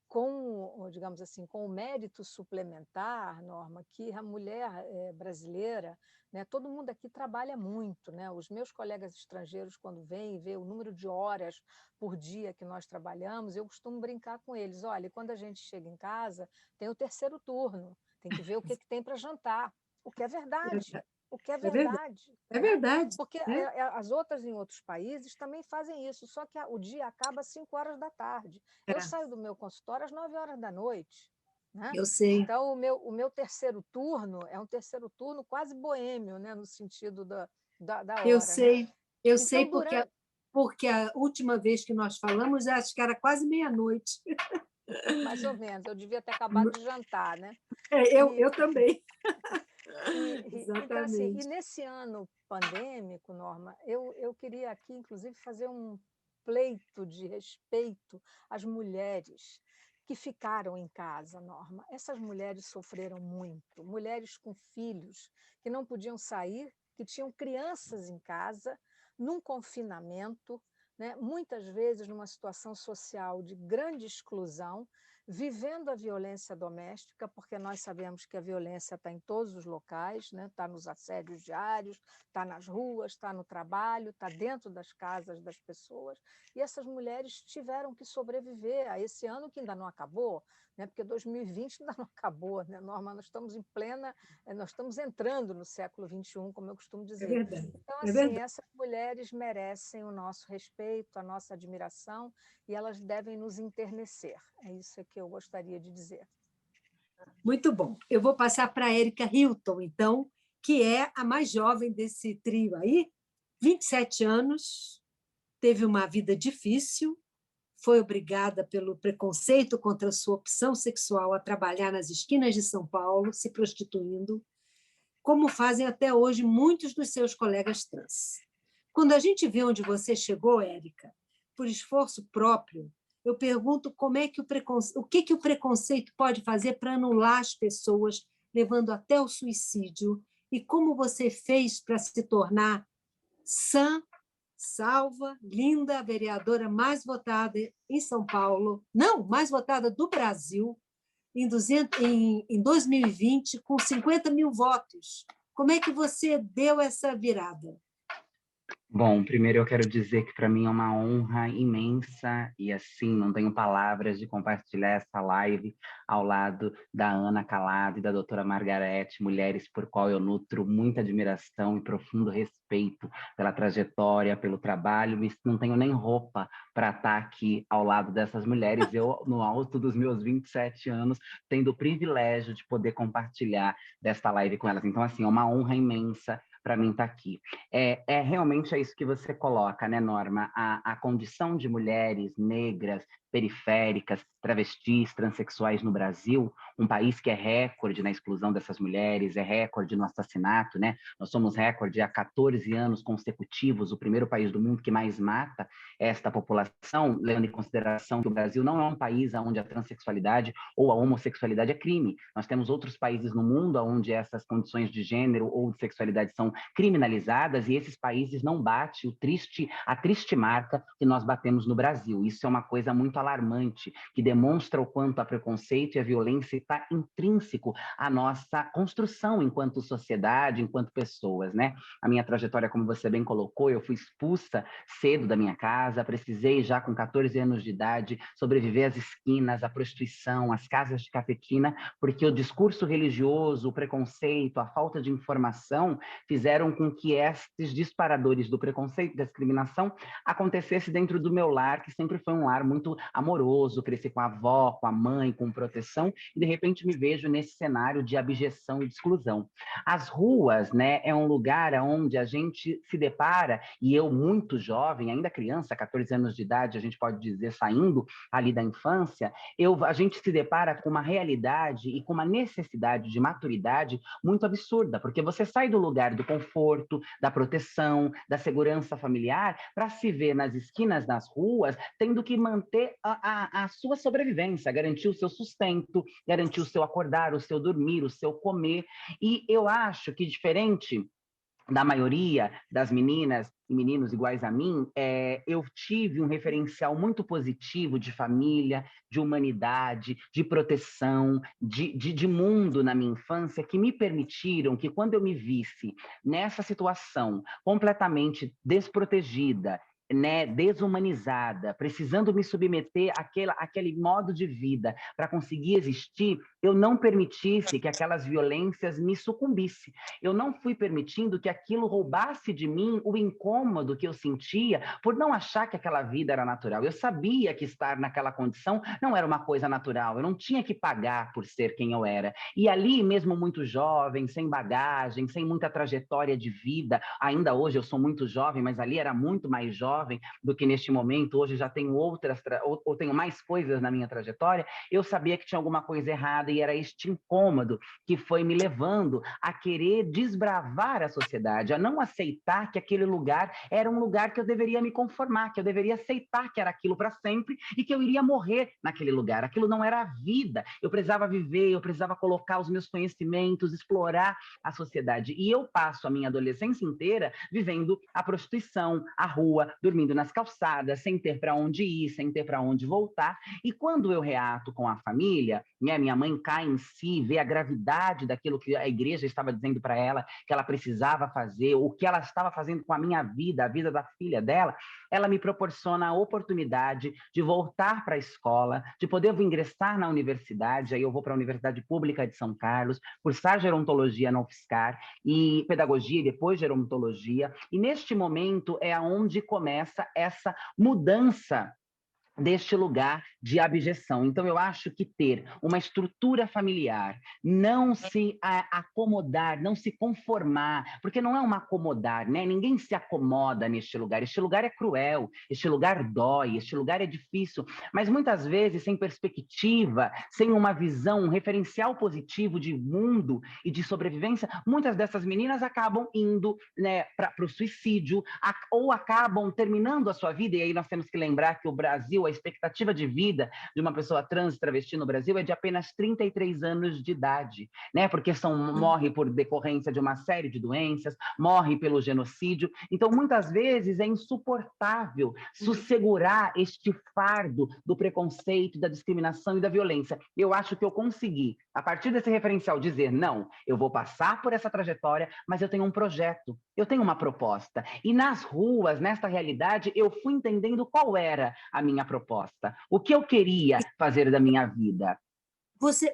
com, digamos assim, com o mérito suplementar, Norma, que a mulher brasileira, né, todo mundo aqui trabalha muito, né? Os meus colegas estrangeiros, quando vêm e vê o número de horas por dia que nós trabalhamos, eu costumo brincar com eles, olha, quando a gente chega em casa, tem o terceiro turno, tem que ver o que, que tem para jantar, o que é verdade, o que é É verdade, verdade, é né? verdade, Porque né? as outras em outros países também fazem isso, só que o dia acaba às 5 horas da tarde. Eu É, saio do meu consultório às 9 horas da noite, né? eu sei, Então, o meu terceiro turno é um terceiro turno quase boêmio, né? No sentido da eu hora, né? sei, eu sei Então, durante, porque a última vez que nós falamos, acho que era quase meia-noite. mais ou menos, eu devia ter acabado de jantar, né? Eu E, também, então, assim, e exatamente. nesse ano pandêmico, Norma, eu queria aqui, inclusive, fazer um pleito de respeito às mulheres que ficaram em casa, Norma. Essas mulheres sofreram muito, mulheres com filhos que não podiam sair, que tinham crianças em casa, num confinamento, né? Muitas vezes numa situação social de grande exclusão, vivendo a violência doméstica, porque nós sabemos que a violência está em todos os locais, né? Está nos assédios diários, está nas ruas, está no trabalho, está dentro das casas das pessoas. E essas mulheres tiveram que sobreviver a esse ano que ainda não acabou, né? Porque 2020 ainda não acabou, né, Norma? Nós estamos em plena, nós estamos entrando no século XXI, como eu costumo É dizer. verdade, Então, é assim, verdade. essas mulheres merecem o nosso respeito, a nossa admiração, e elas devem nos enternecer. É isso que eu gostaria de dizer. Muito bom. Eu vou passar para a Érica Hilton, então, que é a mais jovem desse trio aí, 27 anos, teve uma vida difícil, foi obrigada pelo preconceito contra a sua opção sexual a trabalhar nas esquinas de São Paulo, se prostituindo, como fazem até hoje muitos dos seus colegas trans. Quando a gente vê onde você chegou, Érica, por esforço próprio, eu pergunto como é que o que o preconceito pode fazer para anular as pessoas, levando até o suicídio, e como você fez para se tornar sã, salva, linda, a vereadora mais votada em São Paulo, não, mais votada do Brasil, em 2020, com 50 mil votos. Como é que você deu essa virada? Bom, primeiro eu quero dizer que para mim é uma honra imensa e assim, não tenho palavras de compartilhar essa live ao lado da Ana Calado e da doutora Margarete, mulheres por qual eu nutro muita admiração e profundo respeito pela trajetória, pelo trabalho, e não tenho nem roupa para estar aqui ao lado dessas mulheres, eu no alto dos meus 27 anos, tendo o privilégio de poder compartilhar desta live com elas. Então, assim, é uma honra imensa para mim estar aqui. Realmente é isso que você coloca, né, Norma? A condição de mulheres negras, periféricas, travestis, transexuais no Brasil, um país que é recorde na exclusão dessas mulheres, é recorde no assassinato, né? Nós somos recorde há 14 anos consecutivos, o primeiro país do mundo que mais mata esta população, levando em consideração que o Brasil não é um país onde a transexualidade ou a homossexualidade é crime. Nós temos outros países no mundo onde essas condições de gênero ou de sexualidade são criminalizadas e esses países não batem a triste marca que nós batemos no Brasil. Isso é uma coisa muito alarmante, que demonstra o quanto a preconceito e a violência está intrínseco à nossa construção enquanto sociedade, enquanto pessoas, né? A minha trajetória, como você bem colocou, eu fui expulsa cedo da minha casa, precisei já com 14 anos de idade sobreviver às esquinas, à prostituição, às casas de cafetina, porque o discurso religioso, o preconceito, a falta de informação fizeram com que estes disparadores do preconceito e da discriminação acontecesse dentro do meu lar, que sempre foi um lar muito amoroso, cresci com a avó, com a mãe, com proteção, e de repente me vejo nesse cenário de abjeção e de exclusão. As ruas, né, é um lugar onde a gente se depara, e eu muito jovem, ainda criança, 14 anos de idade, a gente pode dizer, saindo ali da infância, a gente se depara com uma realidade e com uma necessidade de maturidade muito absurda, porque você sai do lugar do conforto, da proteção, da segurança familiar, para se ver nas esquinas das ruas, tendo que manter a sua sobrevivência, garantir o seu sustento, garantir o seu acordar, o seu dormir, o seu comer. E eu acho que, diferente da maioria das meninas e meninos iguais a mim, eu tive um referencial muito positivo de família, de humanidade, de proteção, de mundo na minha infância, que me permitiram que, quando eu me visse nessa situação completamente desprotegida, né, desumanizada, precisando me submeter àquele modo de vida para conseguir existir, eu não permitisse que aquelas violências me sucumbissem. Eu não fui permitindo que aquilo roubasse de mim o incômodo que eu sentia por não achar que aquela vida era natural. Eu sabia que estar naquela condição não era uma coisa natural, eu não tinha que pagar por ser quem eu era. E ali, mesmo muito jovem, sem bagagem, sem muita trajetória de vida, ainda hoje eu sou muito jovem, mas ali era muito mais jovem do que neste momento, hoje já tenho ou tenho mais coisas na minha trajetória, eu sabia que tinha alguma coisa errada e era este incômodo que foi me levando a querer desbravar a sociedade, a não aceitar que aquele lugar era um lugar que eu deveria me conformar, que eu deveria aceitar que era aquilo para sempre e que eu iria morrer naquele lugar. Aquilo não era a vida, eu precisava viver, eu precisava colocar os meus conhecimentos, explorar a sociedade. E eu passo a minha adolescência inteira vivendo a prostituição, a rua, dormindo nas calçadas, sem ter para onde ir, sem ter para onde voltar. E quando eu reato com a família, né, minha mãe cai em si, vê a gravidade daquilo que a igreja estava dizendo para ela que ela precisava fazer, o que ela estava fazendo com a minha vida, a vida da filha dela, ela me proporciona a oportunidade de voltar para a escola, de poder ingressar na universidade. Aí eu vou para a Universidade Pública de São Carlos, cursar gerontologia na UFSCar e pedagogia e depois gerontologia. E neste momento é onde começa essa mudança deste lugar de abjeção. Então, eu acho que ter uma estrutura familiar, não se acomodar, não se conformar, porque não é um acomodar, né? Ninguém se acomoda neste lugar. Este lugar é cruel, este lugar dói, este lugar é difícil, mas muitas vezes, sem perspectiva, sem uma visão, um referencial positivo de mundo e de sobrevivência, muitas dessas meninas acabam indo, né, para o suicídio, ou acabam terminando a sua vida. E aí nós temos que lembrar que o Brasil, a expectativa de vida de uma pessoa trans e travesti no Brasil é de apenas 33 anos de idade, né? Porque morre por decorrência de uma série de doenças, morre pelo genocídio. Então, muitas vezes é insuportável sussegurar este fardo do preconceito, da discriminação e da violência. Eu acho que eu consegui, a partir desse referencial, dizer, não, eu vou passar por essa trajetória, mas eu tenho um projeto, eu tenho uma proposta. E nas ruas, nesta realidade, eu fui entendendo qual era a minha proposta, o que eu queria fazer da minha vida. Você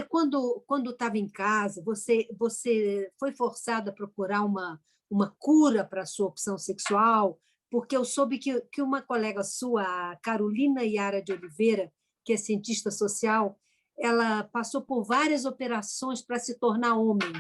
quando estava em casa, você foi forçada a procurar uma cura para a sua opção sexual? Porque eu soube que uma colega sua, a Carolina Yara de Oliveira, que é cientista social, ela passou por várias operações para se tornar homem.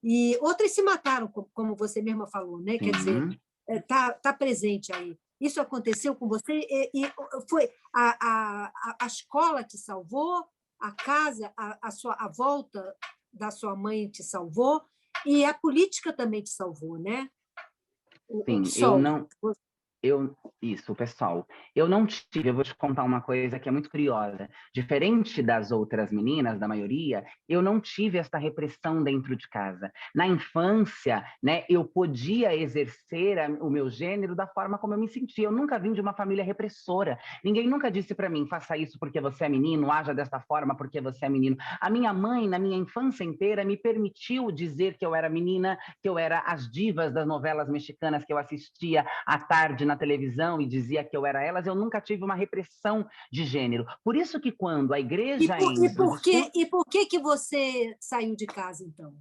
E outras se mataram, como você mesma falou, né? Quer dizer, tá presente aí. Isso aconteceu com você? E foi a escola te salvou? A casa, a volta da sua mãe te salvou? E a política também te salvou, né? Sim, eu não... Isso, pessoal. Eu não tive, eu vou te contar uma coisa que é muito curiosa. Diferente das outras meninas, da maioria, eu não tive essa repressão dentro de casa. Na infância, né, eu podia exercer o meu gênero da forma como eu me sentia. Eu nunca vim de uma família repressora. Ninguém nunca disse para mim, faça isso porque você é menino, haja desta forma porque você é menino. A minha mãe, na minha infância inteira, me permitiu dizer que eu era menina, que eu era as divas das novelas mexicanas que eu assistia à tarde na televisão e dizia que eu era elas. Eu nunca tive uma repressão de gênero. Por isso que quando a igreja entra, E por que você saiu de casa, então?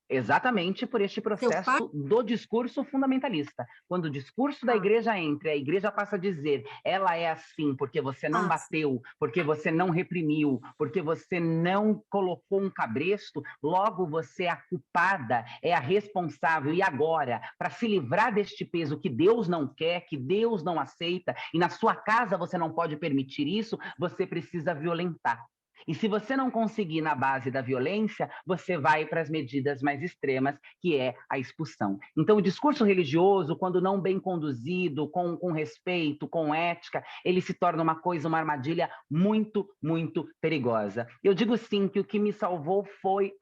exatamente por este Seu pai? processo do discurso fundamentalista. Quando o discurso da igreja entra, a igreja passa a dizer, ela é assim porque você não bateu, porque você não reprimiu, porque você não colocou um cabresto, logo você é a culpada, é a responsável. E agora, para se livrar deste peso que Deus não quer, que Deus não aceita, e na sua casa você não pode permitir isso, você precisa violentar. E se você não conseguir na base da violência, você vai para as medidas mais extremas, que é a expulsão. Então, o discurso religioso, quando não bem conduzido, com respeito, com ética, ele se torna uma coisa, uma armadilha muito, muito perigosa. Eu digo sim que o que me salvou foi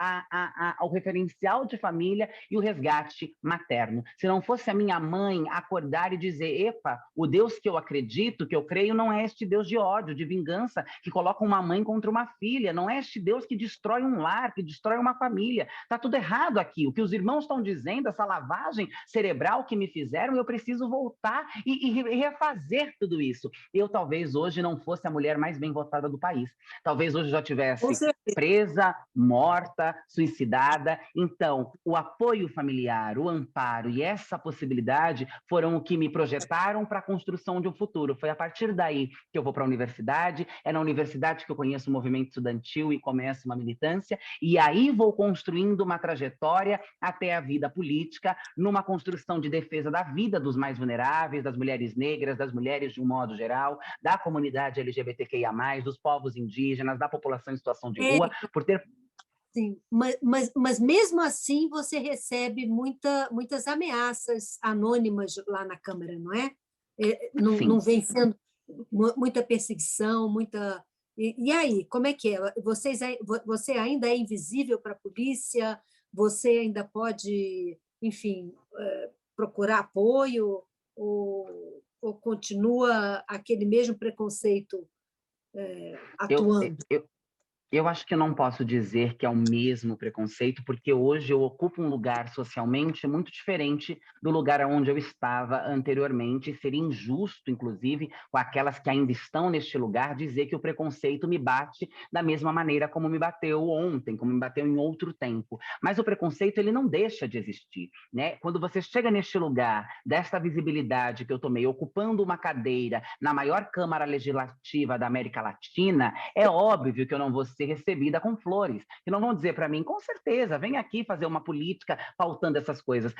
o referencial de família e o resgate materno. Se não fosse a minha mãe acordar e dizer, epa, o Deus que eu acredito, que eu creio, não é este Deus de ódio, de vingança, que coloca uma mãe contra uma filha, não é este Deus que destrói um lar, que destrói uma família. Está tudo errado aqui. O que os irmãos estão dizendo, essa lavagem cerebral que me fizeram, eu preciso voltar e refazer tudo isso. Eu talvez hoje não fosse a mulher mais bem votada do país. Talvez hoje já tivesse presa, morta, suicidada. Então, o apoio familiar, o amparo e essa possibilidade foram o que me projetaram para a construção de um futuro. Foi a partir daí que eu vou para a universidade, é na universidade que eu conheço o movimento estudantil e começo uma militância, e aí vou construindo uma trajetória até a vida política, numa construção de defesa da vida dos mais vulneráveis, das mulheres negras, das mulheres de um modo geral, da comunidade LGBTQIA+, dos povos indígenas, da população em situação de rua, por ter... Sim, mas mesmo assim você recebe muitas ameaças anônimas lá na Câmara, não é? Não vem sendo muita perseguição, muita... E aí, como é que é? Você ainda é invisível para a polícia? Você ainda pode, enfim, procurar apoio? Ou continua aquele mesmo preconceito atuando? Eu acho que eu não posso dizer que é o mesmo preconceito, porque hoje eu ocupo um lugar socialmente muito diferente do lugar onde eu estava anteriormente, e seria injusto, inclusive, com aquelas que ainda estão neste lugar, dizer que o preconceito me bate da mesma maneira como me bateu ontem, como me bateu em outro tempo. Mas o preconceito, ele não deixa de existir, né? Quando você chega neste lugar, desta visibilidade que eu tomei, ocupando uma cadeira na maior Câmara Legislativa da América Latina, é óbvio que eu não vou ser recebida com flores, que não vão dizer para mim, com certeza, vem aqui fazer uma política pautando essas coisas.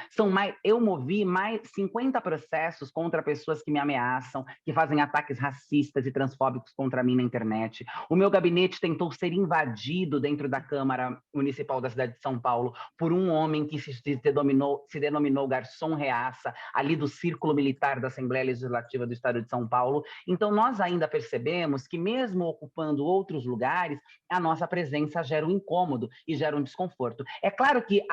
Eu movi mais 50 processos contra pessoas que me ameaçam, que fazem ataques racistas e transfóbicos contra mim na internet. O meu gabinete tentou ser invadido dentro da Câmara Municipal da cidade de São Paulo por um homem que se denominou garçom reaça, ali do Círculo Militar da Assembleia Legislativa do Estado de São Paulo. Então, nós ainda percebemos que, mesmo ocupando outros lugares, a nossa presença gera um incômodo e gera um desconforto. É claro que,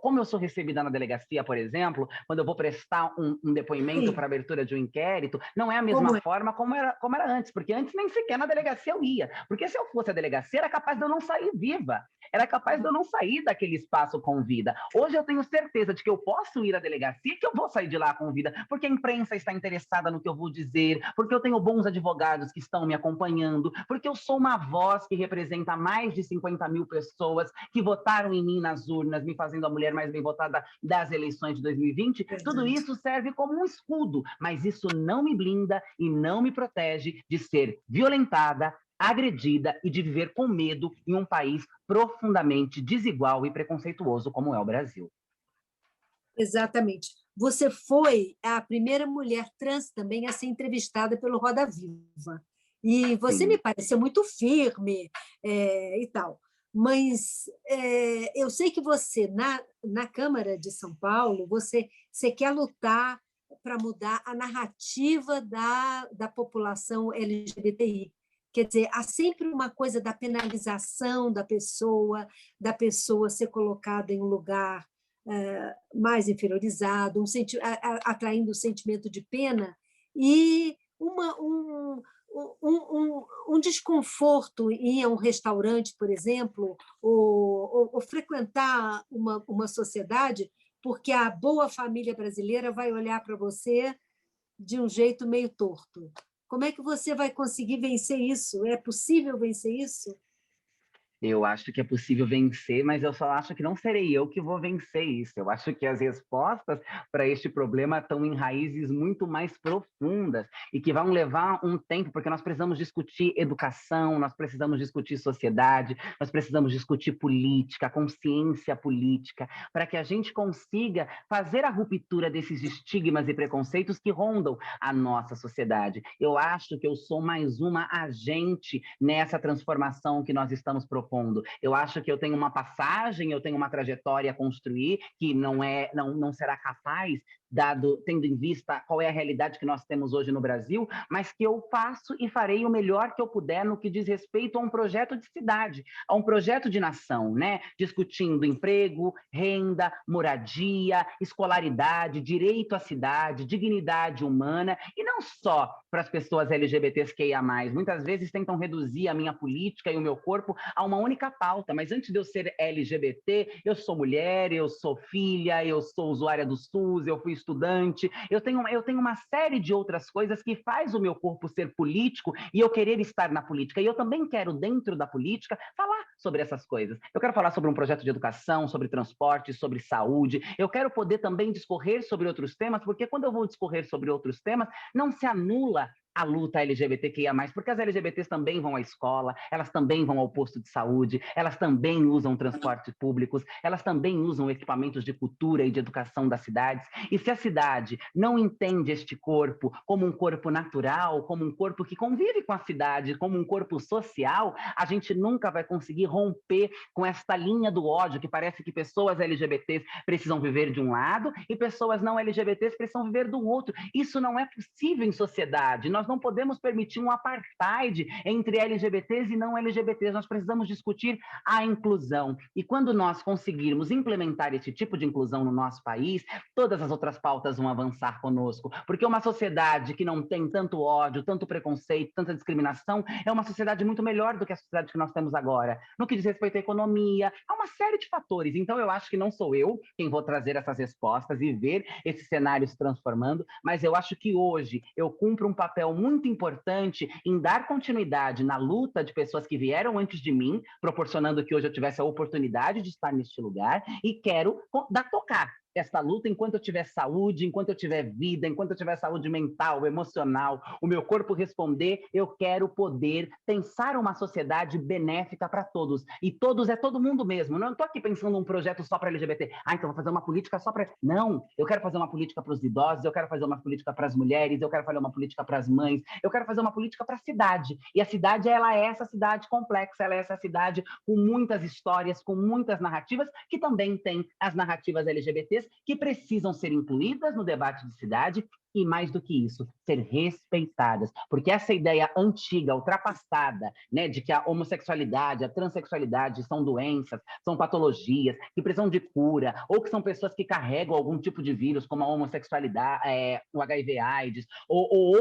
como eu sou recebida na delegacia, por exemplo, quando eu vou prestar um depoimento para abertura de um inquérito, não é a mesma forma como era antes, porque antes nem sequer na delegacia eu ia. Porque se eu fosse a delegacia, era capaz de eu não sair viva, era capaz de eu não sair daquele espaço com vida. Hoje eu tenho certeza de que eu posso ir à delegacia e que eu vou sair de lá com vida, porque a imprensa está interessada no que eu vou dizer, porque eu tenho bons advogados que estão me acompanhando, porque eu sou uma voz que representa mais de 50 mil pessoas que votaram em mim nas urnas, me fazendo a mulher mais bem votada das eleições de 2020. Tudo isso serve como um escudo, mas isso não me blinda e não me protege de ser violentada, agredida e de viver com medo em um país profundamente desigual e preconceituoso como é o Brasil. Exatamente. Você foi a primeira mulher trans também a ser entrevistada pelo Roda Viva. E você me pareceu muito firme e tal. Mas eu sei que você, na Câmara de São Paulo, você quer lutar para mudar a narrativa da população LGBTI. Quer dizer, há sempre uma coisa da penalização da pessoa ser colocada em um lugar mais inferiorizado, atraindo o sentimento de pena e um desconforto em ir a um restaurante, por exemplo, ou frequentar uma sociedade, porque a boa família brasileira vai olhar para você de um jeito meio torto. Como é que você vai conseguir vencer isso? É possível vencer isso? Eu acho que é possível vencer, mas eu só acho que não serei eu que vou vencer isso. Eu acho que as respostas para este problema estão em raízes muito mais profundas e que vão levar um tempo, porque nós precisamos discutir educação, nós precisamos discutir sociedade, nós precisamos discutir política, consciência política, para que a gente consiga fazer a ruptura desses estigmas e preconceitos que rondam a nossa sociedade. Eu acho que eu sou mais uma agente nessa transformação que nós estamos propondo. Eu acho que eu tenho uma passagem, eu tenho uma trajetória a construir que não será capaz, tendo em vista qual é a realidade que nós temos hoje no Brasil, mas que eu faço e farei o melhor que eu puder no que diz respeito a um projeto de cidade, a um projeto de nação, né? Discutindo emprego, renda, moradia, escolaridade, direito à cidade, dignidade humana, e não só para as pessoas LGBTQIA+. Muitas vezes tentam reduzir a minha política e o meu corpo a uma única pauta, mas antes de eu ser LGBT, eu sou mulher, eu sou filha, eu sou usuária do SUS, eu fui estudante, eu tenho uma série de outras coisas que faz o meu corpo ser político e eu querer estar na política. E eu também quero, dentro da política, falar sobre essas coisas. Eu quero falar sobre um projeto de educação, sobre transporte, sobre saúde. Eu quero poder também discorrer sobre outros temas, porque quando eu vou discorrer sobre outros temas, não se anula a luta LGBTQIA+, porque as LGBTs também vão à escola, elas também vão ao posto de saúde, elas também usam transportes públicos, elas também usam equipamentos de cultura e de educação das cidades. E se a cidade não entende este corpo como um corpo natural, como um corpo que convive com a cidade, como um corpo social, a gente nunca vai conseguir romper com esta linha do ódio que parece que pessoas LGBTs precisam viver de um lado e pessoas não LGBTs precisam viver do outro. Isso não é possível em sociedade. Nós não podemos permitir um apartheid entre LGBTs e não LGBTs. Nós precisamos discutir a inclusão. E quando nós conseguirmos implementar esse tipo de inclusão no nosso país, todas as outras pautas vão avançar conosco. Porque uma sociedade que não tem tanto ódio, tanto preconceito, tanta discriminação, é uma sociedade muito melhor do que a sociedade que nós temos agora. No que diz respeito à economia, há uma série de fatores. Então, eu acho que não sou eu quem vou trazer essas respostas e ver esse cenário se transformando, mas eu acho que hoje eu cumpro um papel muito importante em dar continuidade na luta de pessoas que vieram antes de mim, proporcionando que hoje eu tivesse a oportunidade de estar neste lugar, e quero tocar esta luta enquanto eu tiver saúde, enquanto eu tiver vida, enquanto eu tiver saúde mental, emocional, o meu corpo responder, eu quero poder pensar uma sociedade benéfica para todos. E todos é todo mundo mesmo. Não estou aqui pensando num projeto só para LGBT. Então vou fazer uma política só para... Não, eu quero fazer uma política para os idosos, eu quero fazer uma política para as mulheres, eu quero fazer uma política para as mães, eu quero fazer uma política para a cidade. E a cidade, ela é essa cidade complexa, ela é essa cidade com muitas histórias, com muitas narrativas, que também tem as narrativas LGBTs, que precisam ser incluídas no debate de cidade e, mais do que isso, ser respeitadas. Porque essa ideia antiga, ultrapassada, né, de que a homossexualidade, a transexualidade são doenças, são patologias, que precisam de cura, ou que são pessoas que carregam algum tipo de vírus, como a homossexualidade, o HIV/AIDS, ou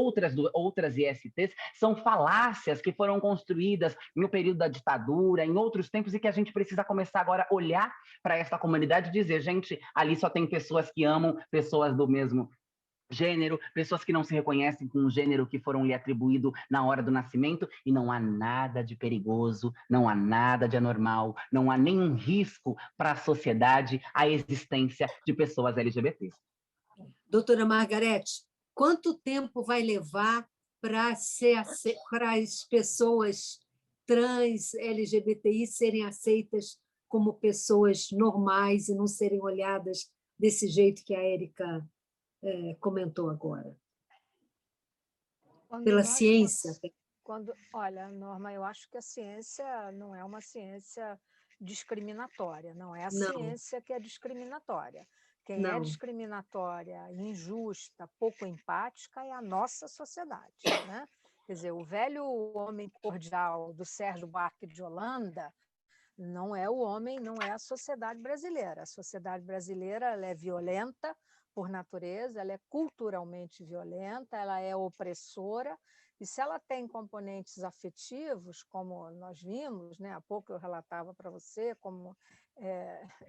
outras ISTs, são falácias que foram construídas no período da ditadura, em outros tempos, e que a gente precisa começar agora a olhar para essa comunidade e dizer, gente, ali só tem pessoas que amam pessoas do mesmo gênero, pessoas que não se reconhecem com o gênero que foram lhe atribuído na hora do nascimento, e não há nada de perigoso, não há nada de anormal, não há nenhum risco para a sociedade a existência de pessoas LGBTs. Doutora Margarete, quanto tempo vai levar para as pessoas trans LGBTI serem aceitas como pessoas normais e não serem olhadas desse jeito que a Érica comentou agora? Pela ciência? Olha, Norma, eu acho que a ciência não é uma ciência discriminatória, não é a ciência que é discriminatória. Quem é Não. discriminatória, injusta, pouco empática é a nossa sociedade, né? Quer dizer, o velho homem cordial do Sérgio Buarque de Holanda não é o homem, não é a sociedade brasileira. A sociedade brasileira ela é violenta por natureza, ela é culturalmente violenta, ela é opressora, e se ela tem componentes afetivos, como nós vimos, né? Há pouco eu relatava para você como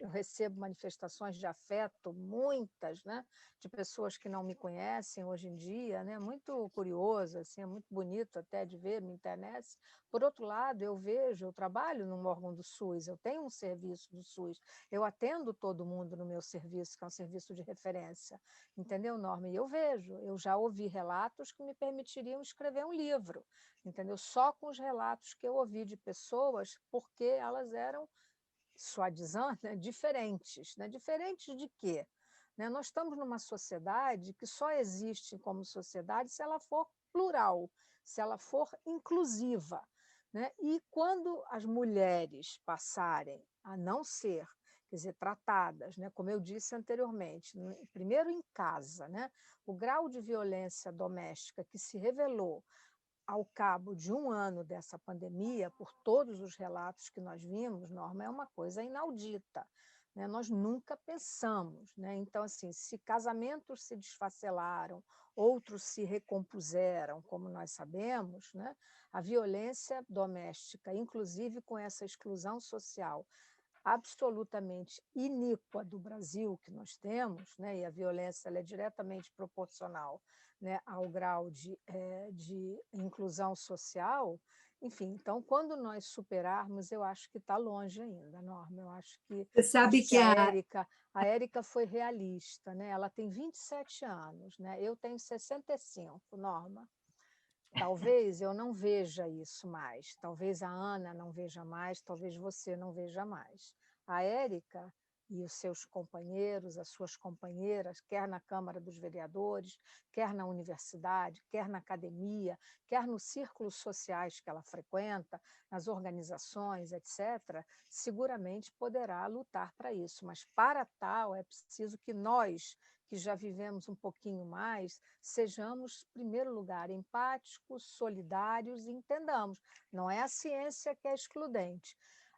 eu recebo manifestações de afeto, muitas, né? De pessoas que não me conhecem hoje em dia, né? Muito curioso, assim, é muito bonito até de ver, me internece. Por outro lado, eu trabalho num órgão do SUS, eu tenho um serviço do SUS, eu atendo todo mundo no meu serviço, que é um serviço de referência, entendeu, Norma? E eu já ouvi relatos que me permitiriam escrever um livro, entendeu? Só com os relatos que eu ouvi de pessoas, porque elas eram, suadizando, né, diferentes. Né? Diferentes de quê? Né? Nós estamos numa sociedade que só existe como sociedade se ela for plural, se ela for inclusiva. Né? E quando as mulheres passarem a não ser, quer dizer, tratadas, né, como eu disse anteriormente, primeiro em casa, né, o grau de violência doméstica que se revelou ao cabo de um ano dessa pandemia, por todos os relatos que nós vimos, Norma, é uma coisa inaudita. Né? Nós nunca pensamos. Né? Então, assim, se casamentos se desfacelaram, outros se recompuseram, como nós sabemos, né? A violência doméstica, inclusive com essa exclusão social absolutamente iníqua do Brasil que nós temos, né? E a violência ela é diretamente proporcional, né, ao grau de inclusão social. Enfim, então, quando nós superarmos, eu acho que está longe ainda, Norma. Eu Você sabe acho que que a Érica foi realista, né? Ela tem 27 anos, né? Eu tenho 65, Norma. Talvez eu não veja isso mais, talvez a Ana não veja mais, talvez você não veja mais. A Érica e os seus companheiros, as suas companheiras, quer na Câmara dos Vereadores, quer na universidade, quer na academia, quer nos círculos sociais que ela frequenta, nas organizações, etc., seguramente poderá lutar para isso. Mas, para tal, é preciso que nós, que já vivemos um pouquinho mais, sejamos, em primeiro lugar, empáticos, solidários e entendamos. Não é a ciência que é excludente.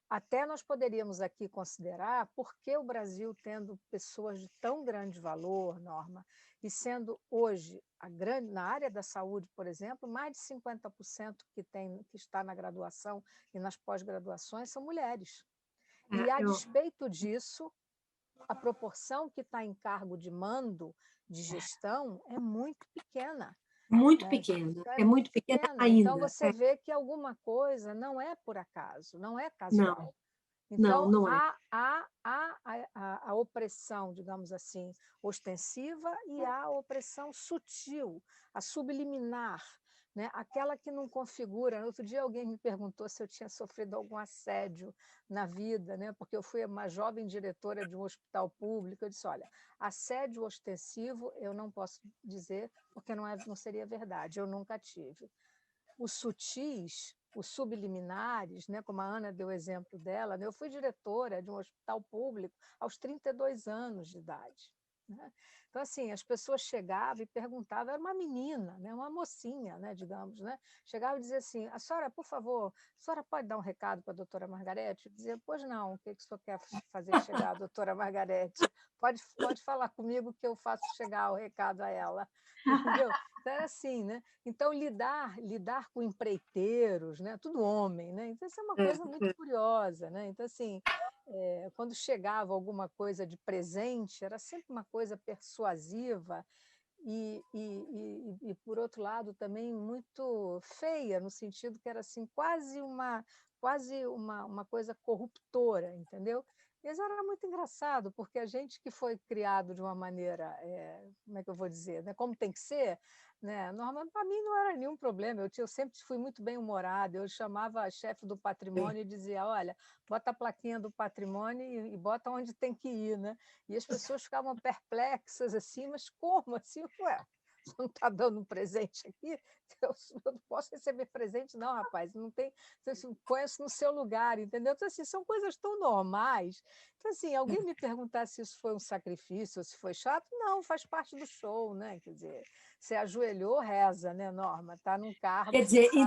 Até nós poderíamos aqui considerar por que o Brasil, tendo pessoas de tão grande valor, Norma, e sendo hoje, na área da saúde, por exemplo, mais de 50% que está na graduação e nas pós-graduações são mulheres. E, a despeito disso, a proporção que está em cargo de mando, de gestão, é muito pequena. muito Né? pequena, É muito pequena pequena. ainda. Então, você vê que alguma coisa não é por acaso, não é casual. Não, Então, não é. a opressão, digamos assim, ostensiva e a opressão sutil, a subliminar, né? Aquela que não configura. Outro dia alguém me perguntou se eu tinha sofrido algum assédio na vida, né? Porque eu fui uma jovem diretora de um hospital público. Eu disse, olha, assédio ostensivo eu não posso dizer, porque não seria verdade, eu nunca tive. Os sutis, os subliminares, né, como a Ana deu o exemplo dela, né, eu fui diretora de um hospital público aos 32 anos de idade. Né? Então, assim, as pessoas chegavam e perguntavam, era uma menina, né, uma mocinha, né, digamos, né, chegava e dizia assim, a senhora, por favor, a senhora pode dar um recado para a doutora Margarete? Eu dizia, pois não, o que o senhor quer fazer chegar à doutora Margarete? Pode falar comigo que eu faço chegar o recado a ela. Entendeu? Então, era assim, né? Então, lidar com empreiteiros, né? Tudo homem, né? Então, isso é uma coisa muito curiosa, né? Então, assim, quando chegava alguma coisa de presente, era sempre uma coisa persuasiva e, por outro lado, também muito feia, no sentido que era assim, quase uma coisa corruptora, entendeu? Isso era muito engraçado, porque a gente que foi criado de uma maneira, como é que eu vou dizer, né? Como tem que ser, né? Para mim não era nenhum problema, eu sempre fui muito bem-humorada, eu chamava a chefe do patrimônio e dizia, olha, bota a plaquinha do patrimônio e bota onde tem que ir, né? E as pessoas ficavam perplexas assim, mas como assim? Ué, Você não está dando um presente aqui? Eu não posso receber presente, não, rapaz. Não tem. Você põe isso no seu lugar, entendeu? Então, assim, são coisas tão normais. Então, assim, alguém me perguntar se isso foi um sacrifício, se foi chato, não, faz parte do show, né? Quer dizer, você ajoelhou, reza, né, Norma? Está num cargo. Quer dizer, sabe?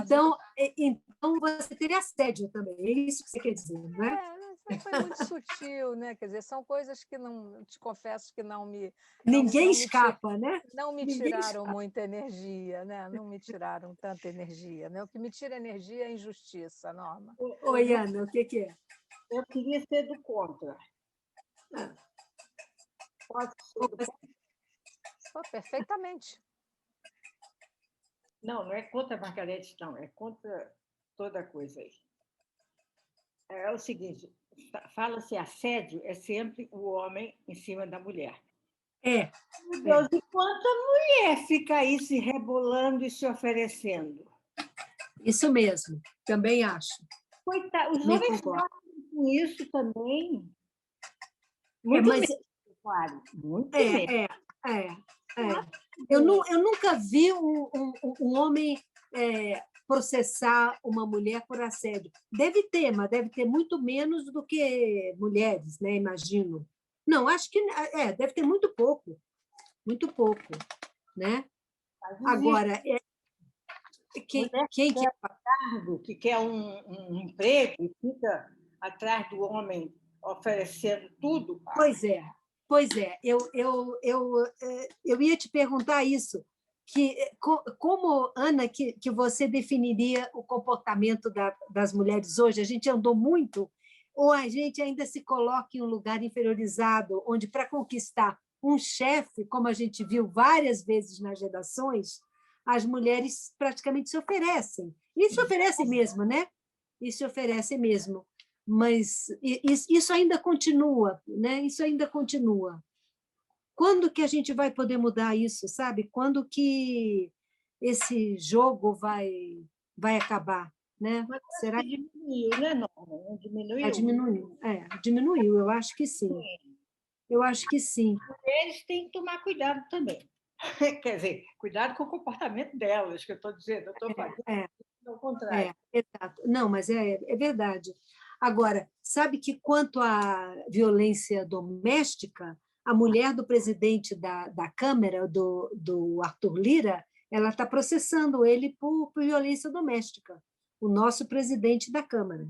então você teria assédio também, é isso que você quer dizer, não é? Foi muito sutil, né? Quer dizer, são coisas que não, te confesso que Ninguém não escapa, né? não me Ninguém tiraram escapa. muita energia, né? Não me tiraram tanta energia, né? O que me tira energia é a injustiça, Norma. Oi, Ana, o que é? Eu queria ser do contra. Ah. Pode ser do contra. Pô, perfeitamente. Não é contra a Margarete, não. É contra toda a coisa aí. É o seguinte, fala-se assédio, é sempre o homem em cima da mulher. É. Meu Deus, e quanta mulher fica aí se rebolando e se oferecendo? Isso mesmo, também acho. Coitado, os homens gostam com isso também. Muito mas, menos, claro. Muito menos. Eu nunca vi um homem processar uma mulher por assédio. Deve ter, mas deve ter muito menos do que mulheres, né? Imagino. Não, acho que deve ter muito pouco, né? Agora, quem que quer um emprego e fica atrás do homem oferecendo tudo. Pois é. Eu ia te perguntar isso, que como, Ana, que você definiria o comportamento das mulheres hoje? A gente andou muito, ou a gente ainda se coloca em um lugar inferiorizado, onde para conquistar um chefe, como a gente viu várias vezes nas redações, as mulheres praticamente se oferecem. E se oferecem mesmo, né? E se oferecem mesmo. Mas isso ainda continua, né? Isso ainda continua. Quando que a gente vai poder mudar isso, sabe? Quando que esse jogo vai acabar, né? Mas será que diminuiu, né, Norma? Não diminuiu? Diminuiu, eu acho que sim. Eu acho que sim. Eles têm que tomar cuidado também. Quer dizer, cuidado com o comportamento delas, que eu estou dizendo, eu estou fazendo ao contrário. Exato. Não, mas é verdade. Agora, sabe que quanto à violência doméstica, a mulher do presidente da Câmara, do Arthur Lira, ela está processando ele por violência doméstica, o nosso presidente da Câmara.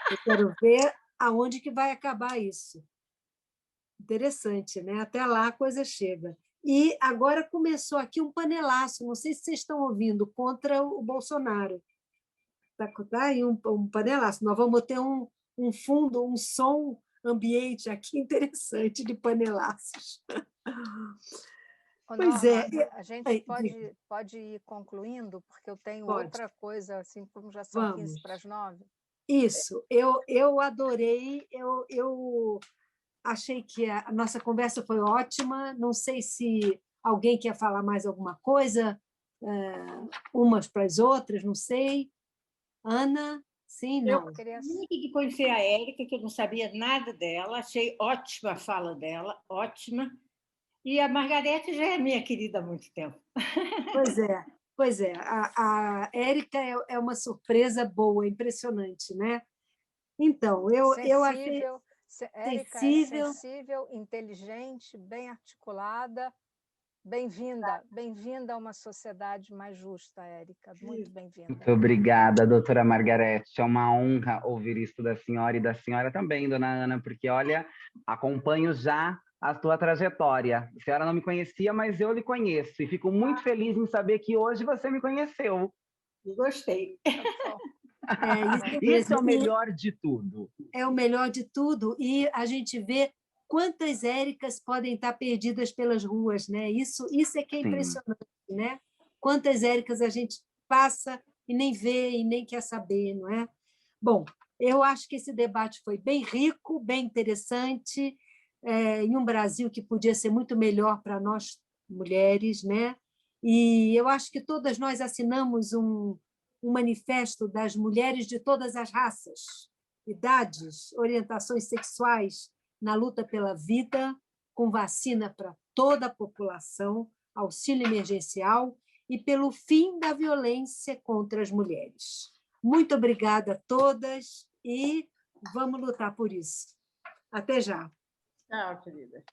Eu quero ver aonde que vai acabar isso. Interessante, né? Até lá a coisa chega. E agora começou aqui um panelaço, não sei se vocês estão ouvindo, contra o Bolsonaro. Tá aí um panelaço. Nós vamos ter um fundo, um som ambiente aqui interessante de panelaços. Pois Norma, a gente pode ir concluindo, porque eu tenho outra coisa, assim como já são 15 para as 9. Isso, eu adorei, eu achei que a nossa conversa foi ótima. Não sei se alguém quer falar mais alguma coisa, umas para as outras, não sei. Ana, sim, não. Eu queria que conhecer a Érica, que eu não sabia nada dela, achei ótima a fala dela, ótima. E a Margarete já é minha querida há muito tempo. Pois é. A Érica é uma surpresa boa, impressionante, né? Então, eu achei Érica é sensível, inteligente, bem articulada. Bem-vinda a uma sociedade mais justa, Érica. Muito bem-vinda. Muito obrigada, doutora Margarete. É uma honra ouvir isso da senhora e da senhora também, dona Ana, porque, olha, acompanho já a sua trajetória. A senhora não me conhecia, mas eu lhe conheço. E fico muito feliz em saber que hoje você me conheceu. Gostei. Isso é o melhor de tudo. É o melhor de tudo. E a gente vê quantas Éricas podem estar perdidas pelas ruas, né? Isso é que é impressionante, né? Quantas Éricas a gente passa e nem vê e nem quer saber, não é? Bom, eu acho que esse debate foi bem rico, bem interessante, em um Brasil que podia ser muito melhor para nós mulheres, né? E eu acho que todas nós assinamos um manifesto das mulheres de todas as raças, idades, orientações sexuais na luta pela vida, com vacina para toda a população. auxílio emergencial e pelo fim da violência contra as mulheres. Muito obrigada a todas e vamos lutar por isso. Até já. Tchau, querida.